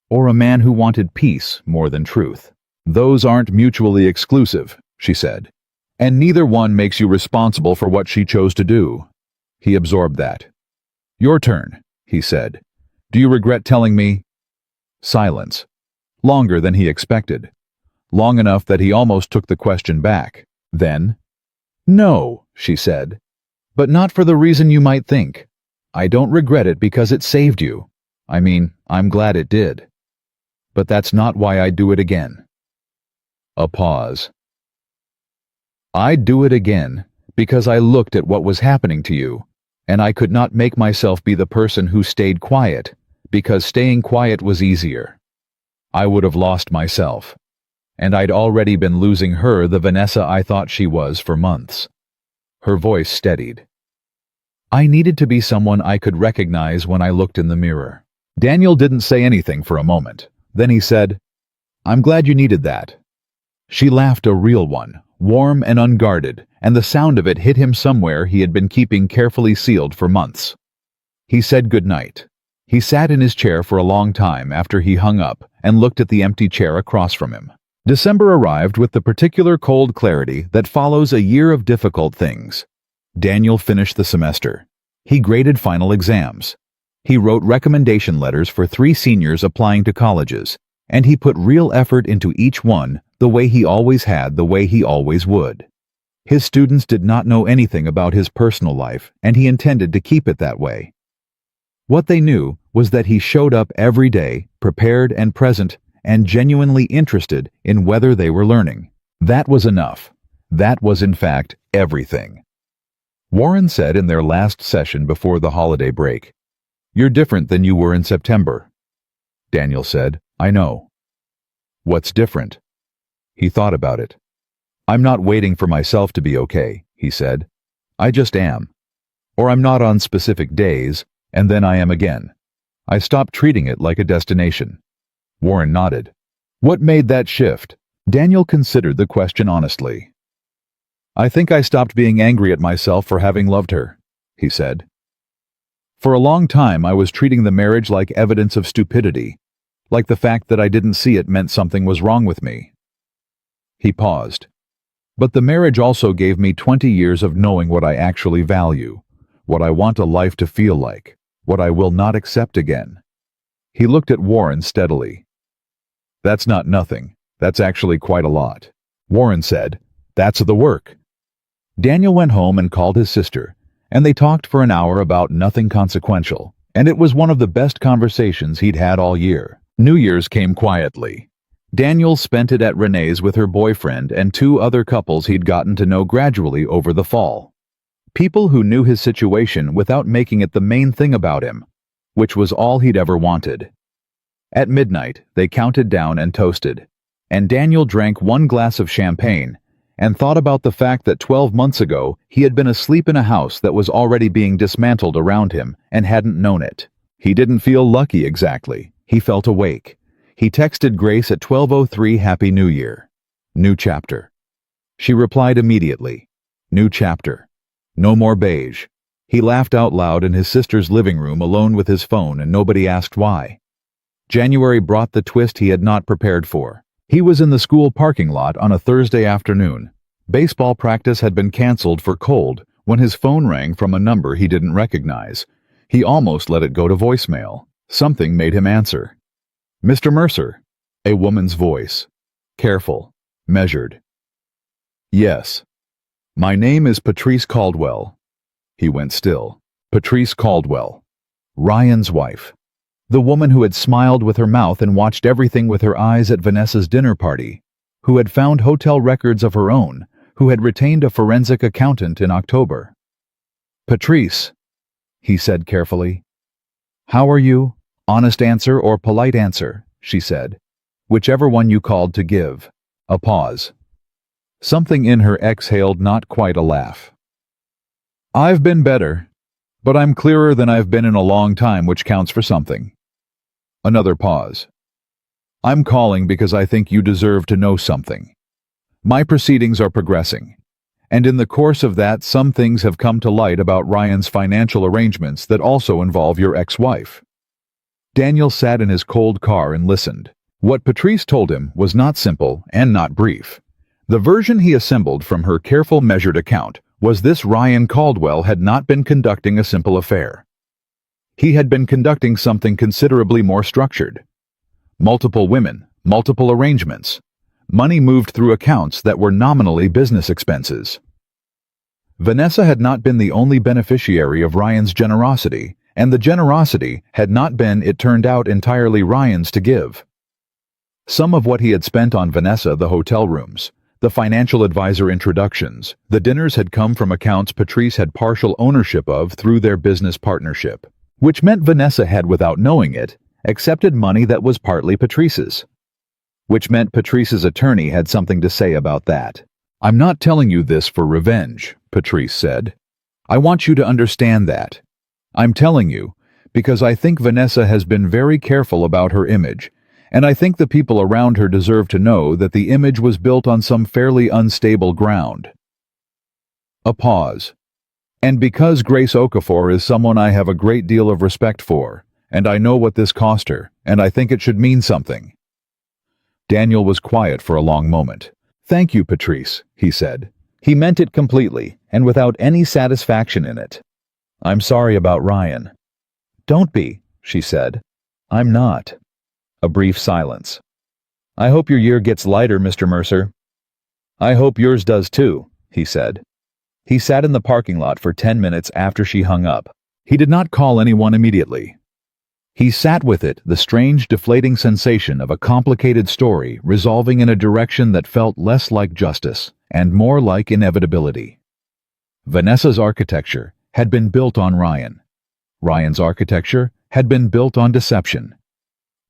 "Or a man who wanted peace more than truth." "Those aren't mutually exclusive," she said. "And neither one makes you responsible for what she chose to do." He absorbed that. "Your turn," he said. "Do you regret telling me?" Silence. Longer than he expected. Long enough that he almost took the question back. Then, "No," she said. "But not for the reason you might think. I don't regret it because it saved you. I mean, I'm glad it did. But that's not why I'd do it again." A pause. "I'd do it again because I looked at what was happening to you, and I could not make myself be the person who stayed quiet, because staying quiet was easier. I would have lost myself, and I'd already been losing her, the Vanessa I thought she was, for months." Her voice steadied. "I needed to be someone I could recognize when I looked in the mirror." Daniel didn't say anything for a moment. Then he said, "I'm glad you needed that." She laughed, a real one, warm and unguarded, and the sound of it hit him somewhere he had been keeping carefully sealed for months. He said goodnight. He sat in his chair for a long time after he hung up and looked at the empty chair across from him. December arrived with the particular cold clarity that follows a year of difficult things. Daniel finished the semester. He graded final exams. He wrote recommendation letters for 3 seniors applying to colleges, and he put real effort into each one, the way he always had, the way he always would. His students did not know anything about his personal life, and he intended to keep it that way. What they knew was that he showed up every day, prepared and present, and genuinely interested in whether they were learning. That was enough. That was, in fact, everything. Warren said in their last session before the holiday break, "You're different than you were in September." Daniel said, "I know." "What's different?" He thought about it. "I'm not waiting for myself to be okay," he said. "I just am. Or I'm not on specific days, and then I am again. I stopped treating it like a destination." Warren nodded. "What made that shift?" Daniel considered the question honestly. "I think I stopped being angry at myself for having loved her," he said. "For a long time I was treating the marriage like evidence of stupidity, like the fact that I didn't see it meant something was wrong with me." He paused. "But the marriage also gave me 20 years of knowing what I actually value, what I want a life to feel like, what I will not accept again." He looked at Warren steadily. "That's not nothing. That's actually quite a lot." Warren said, "That's the work." Daniel went home and called his sister, and they talked for an hour about nothing consequential, and it was one of the best conversations he'd had all year. New Year's came quietly. Daniel spent it at Renee's with her boyfriend and 2 other couples he'd gotten to know gradually over the fall. People who knew his situation without making it the main thing about him, which was all he'd ever wanted. At midnight, they counted down and toasted. And Daniel drank one glass of champagne and thought about the fact that 12 months ago he had been asleep in a house that was already being dismantled around him and hadn't known it. He didn't feel lucky exactly. He felt awake. He texted Grace at 12:03 Happy New Year. New chapter. She replied immediately. New chapter. No more beige. He laughed out loud in his sister's living room alone with his phone, and nobody asked why. January brought the twist he had not prepared for. He was in the school parking lot on a Thursday afternoon. Baseball practice had been canceled for cold when his phone rang from a number he didn't recognize. He almost let it go to voicemail. Something made him answer. Mr. Mercer. A woman's voice. Careful. Measured. Yes. My name is Patrice Caldwell. He went still. Patrice Caldwell. Ryan's wife. The woman who had smiled with her mouth and watched everything with her eyes at Vanessa's dinner party, who had found hotel records of her own, who had retained a forensic accountant in October. Patrice, he said carefully. How are you? Honest answer or polite answer, she said. Whichever one you called to give. A pause. Something in her exhaled not quite a laugh. I've been better, but I'm clearer than I've been in a long time, which counts for something. Another pause. I'm calling because I think you deserve to know something. My proceedings are progressing, and in the course of that some things have come to light about Ryan's financial arrangements that also involve your ex-wife. Daniel sat in his cold car and listened. What Patrice told him was not simple and not brief. The version he assembled from her careful, measured account was this: Ryan Caldwell had not been conducting a simple affair. He had been conducting something considerably more structured. Multiple women, multiple arrangements. Money moved through accounts that were nominally business expenses. Vanessa had not been the only beneficiary of Ryan's generosity, and the generosity had not been, it turned out, entirely Ryan's to give. Some of what he had spent on Vanessa, the hotel rooms, the financial advisor introductions, the dinners, had come from accounts Patrice had partial ownership of through their business partnership, which meant Vanessa had, without knowing it, accepted money that was partly Patrice's. Which meant Patrice's attorney had something to say about that. I'm not telling you this for revenge, Patrice said. I want you to understand that. I'm telling you because I think Vanessa has been very careful about her image, and I think the people around her deserve to know that the image was built on some fairly unstable ground. A pause. And because Grace Okafor is someone I have a great deal of respect for, and I know what this cost her, and I think it should mean something. Daniel was quiet for a long moment. Thank you, Patrice, he said. He meant it completely, and without any satisfaction in it. I'm sorry about Ryan. Don't be, she said. I'm not. A brief silence. I hope your year gets lighter, Mr. Mercer. I hope yours does too, he said. He sat in the parking lot for 10 minutes after she hung up. He did not call anyone immediately. He sat with it, the strange, deflating sensation of a complicated story resolving in a direction that felt less like justice and more like inevitability. Vanessa's architecture had been built on Ryan. Ryan's architecture had been built on deception.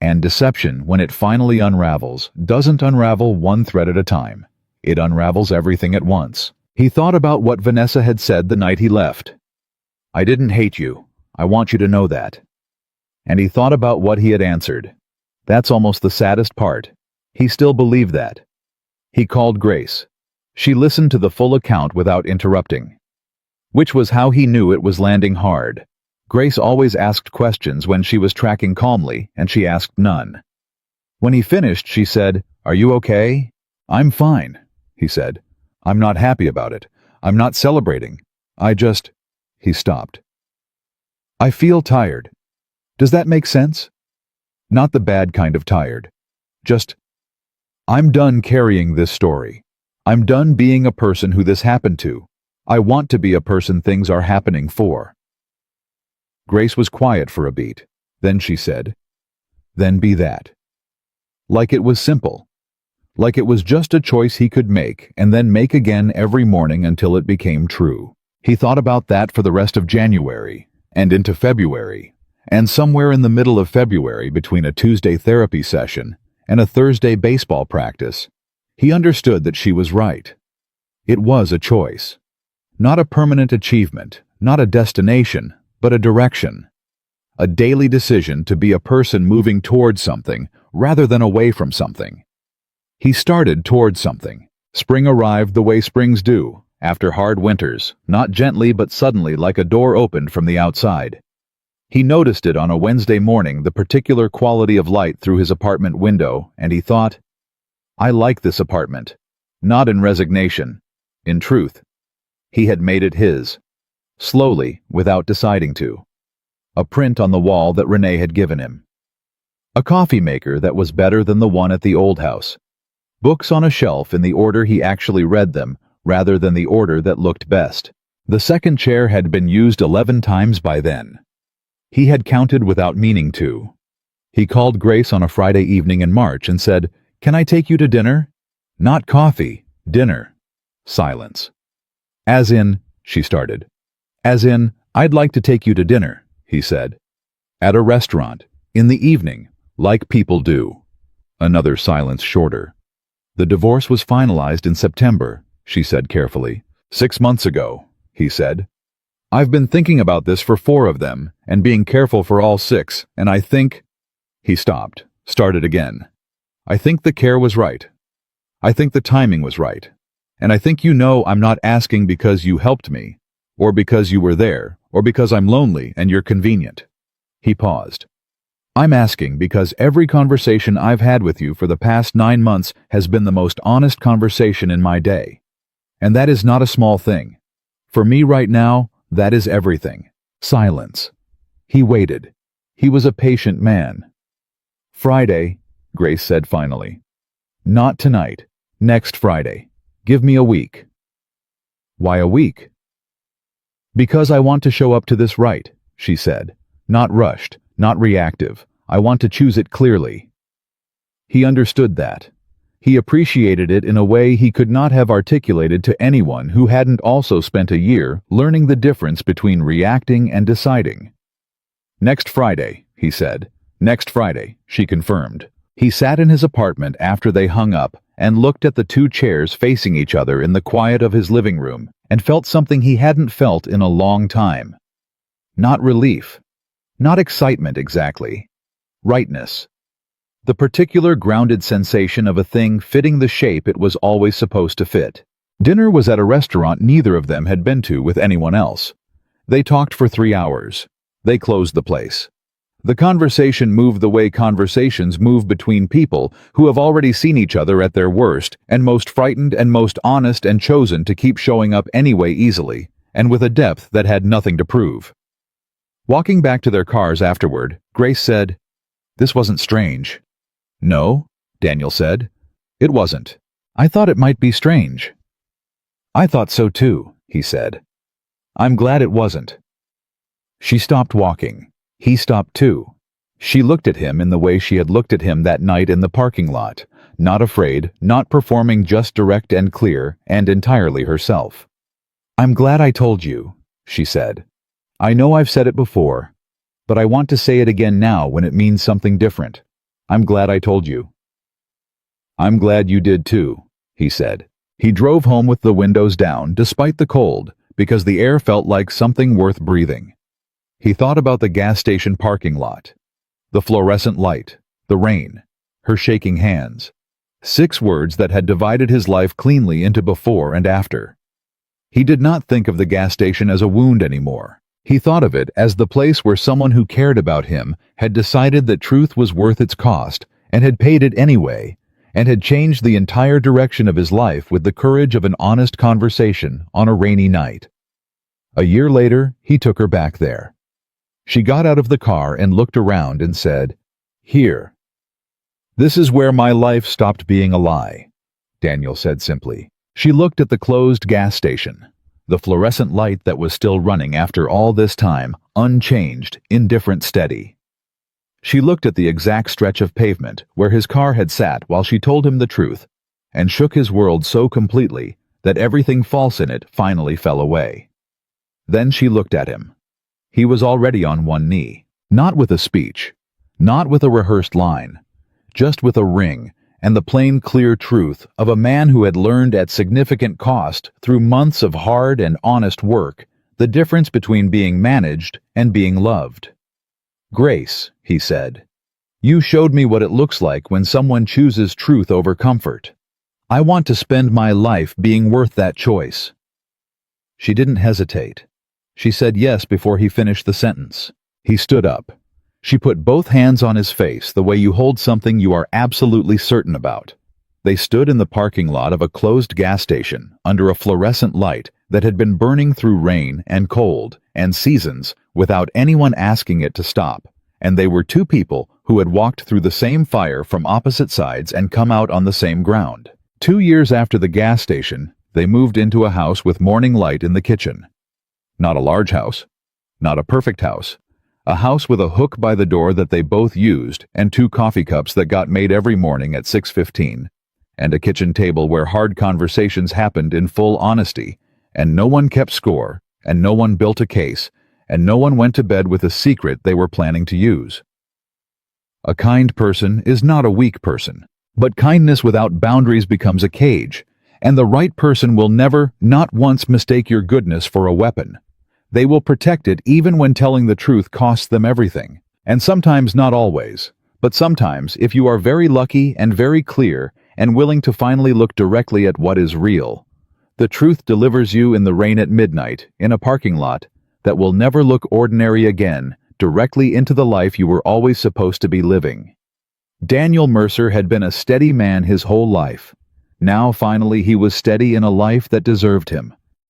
And deception, when it finally unravels, doesn't unravel one thread at a time. It unravels everything at once. He thought about what Vanessa had said the night he left. I didn't hate you. I want you to know that. And he thought about what he had answered. That's almost the saddest part. He still believed that. He called Grace. She listened to the full account without interrupting. Which was how he knew it was landing hard. Grace always asked questions when she was tracking calmly, and she asked none. When he finished, she said, Are you okay? I'm fine, he said. I'm not happy about it. I'm not celebrating. He stopped. I feel tired. Does that make sense? Not the bad kind of tired. I'm done carrying this story. I'm done being a person who this happened to. I want to be a person things are happening for. Grace was quiet for a beat. Then she said, Then be that. Like it was simple. Like it was just a choice he could make and then make again every morning until it became true. He thought about that for the rest of January and into February. And somewhere in the middle of February, between a Tuesday therapy session and a Thursday baseball practice. He understood that she was right. It was a choice. Not a permanent achievement, not a destination, but a direction. A daily decision to be a person moving towards something rather than away from something. He started towards something. Spring arrived the way springs do, after hard winters, not gently but suddenly like a door opened from the outside. He noticed it on a Wednesday morning, the particular quality of light through his apartment window, and he thought, I like this apartment. Not in resignation. In truth. He had made it his. Slowly, without deciding to. A print on the wall that Renee had given him. A coffee maker that was better than the one at the old house. Books on a shelf in the order he actually read them, rather than the order that looked best. The second chair had been used 11 times by then. He had counted without meaning to. He called Grace on a Friday evening in March and said, Can I take you to dinner? Not coffee, dinner. Silence. As in, she started. As in, I'd like to take you to dinner, he said. At a restaurant, in the evening, like people do. Another silence shorter. The divorce was finalized in September, she said carefully. 6 months ago, he said. I've been thinking about this for 4 of them, and being careful for all 6, and I think... He stopped, started again. I think the care was right. I think the timing was right. And I think you know I'm not asking because you helped me, or because you were there, or because I'm lonely and you're convenient. He paused. I'm asking because every conversation I've had with you for the past 9 months has been the most honest conversation in my day. And that is not a small thing. For me right now, that is everything. Silence. He waited. He was a patient man. Friday, Grace said finally. Not tonight. Next Friday. Give me a week. Why a week? Because I want to show up to this right, she said. Not rushed, not reactive. I want to choose it clearly. He understood that. He appreciated it in a way he could not have articulated to anyone who hadn't also spent a year learning the difference between reacting and deciding. Next Friday, he said. Next Friday, she confirmed. He sat in his apartment after they hung up and looked at the 2 chairs facing each other in the quiet of his living room and felt something he hadn't felt in a long time. Not relief. Not excitement exactly. Rightness. The particular grounded sensation of a thing fitting the shape it was always supposed to fit. Dinner was at a restaurant neither of them had been to with anyone else. They talked for 3 hours. They closed the place. The conversation moved the way conversations move between people who have already seen each other at their worst and most frightened and most honest and chosen to keep showing up anyway easily, and with a depth that had nothing to prove. Walking back to their cars afterward, Grace said, This wasn't strange. No, Daniel said. It wasn't. I thought it might be strange. I thought so too, he said. I'm glad it wasn't. She stopped walking. He stopped too. She looked at him in the way she had looked at him that night in the parking lot, not afraid, not performing, just direct and clear, and entirely herself. I'm glad I told you, she said. I know I've said it before, but I want to say it again now when it means something different. I'm glad I told you. I'm glad you did too, he said. He drove home with the windows down, despite the cold, because the air felt like something worth breathing. He thought about the gas station parking lot, the fluorescent light, the rain, her shaking hands. 6 words that had divided his life cleanly into before and after. He did not think of the gas station as a wound anymore. He thought of it as the place where someone who cared about him had decided that truth was worth its cost and had paid it anyway, and had changed the entire direction of his life with the courage of an honest conversation on a rainy night. A year later, he took her back there. She got out of the car and looked around and said, Here. This is where my life stopped being a lie, Daniel said simply. She looked at the closed gas station, the fluorescent light that was still running after all this time, unchanged, indifferent, steady. She looked at the exact stretch of pavement where his car had sat while she told him the truth, and shook his world so completely that everything false in it finally fell away. Then she looked at him. He was already on one knee, not with a speech, not with a rehearsed line, just with a ring and the plain, clear truth of a man who had learned at significant cost through months of hard and honest work the difference between being managed and being loved. "Grace," he said, "you showed me what it looks like when someone chooses truth over comfort. I want to spend my life being worth that choice." She didn't hesitate. She said yes before he finished the sentence. He stood up. She put both hands on his face the way you hold something you are absolutely certain about. They stood in the parking lot of a closed gas station under a fluorescent light that had been burning through rain and cold and seasons without anyone asking it to stop, and they were two people who had walked through the same fire from opposite sides and come out on the same ground. 2 years after the gas station, they moved into a house with morning light in the kitchen. Not a large house, not a perfect house, a house with a hook by the door that they both used and 2 coffee cups that got made every morning at 6:15, and a kitchen table where hard conversations happened in full honesty, and no one kept score, and no one built a case, and no one went to bed with a secret they were planning to use. A kind person is not a weak person, but kindness without boundaries becomes a cage, and the right person will never, not once, mistake your goodness for a weapon. They will protect it even when telling the truth costs them everything. And sometimes, not always, but sometimes, if you are very lucky and very clear and willing to finally look directly at what is real, the truth delivers you in the rain at midnight, in a parking lot, that will never look ordinary again, directly into the life you were always supposed to be living. Daniel Mercer had been a steady man his whole life. Now, finally, he was steady in a life that deserved him.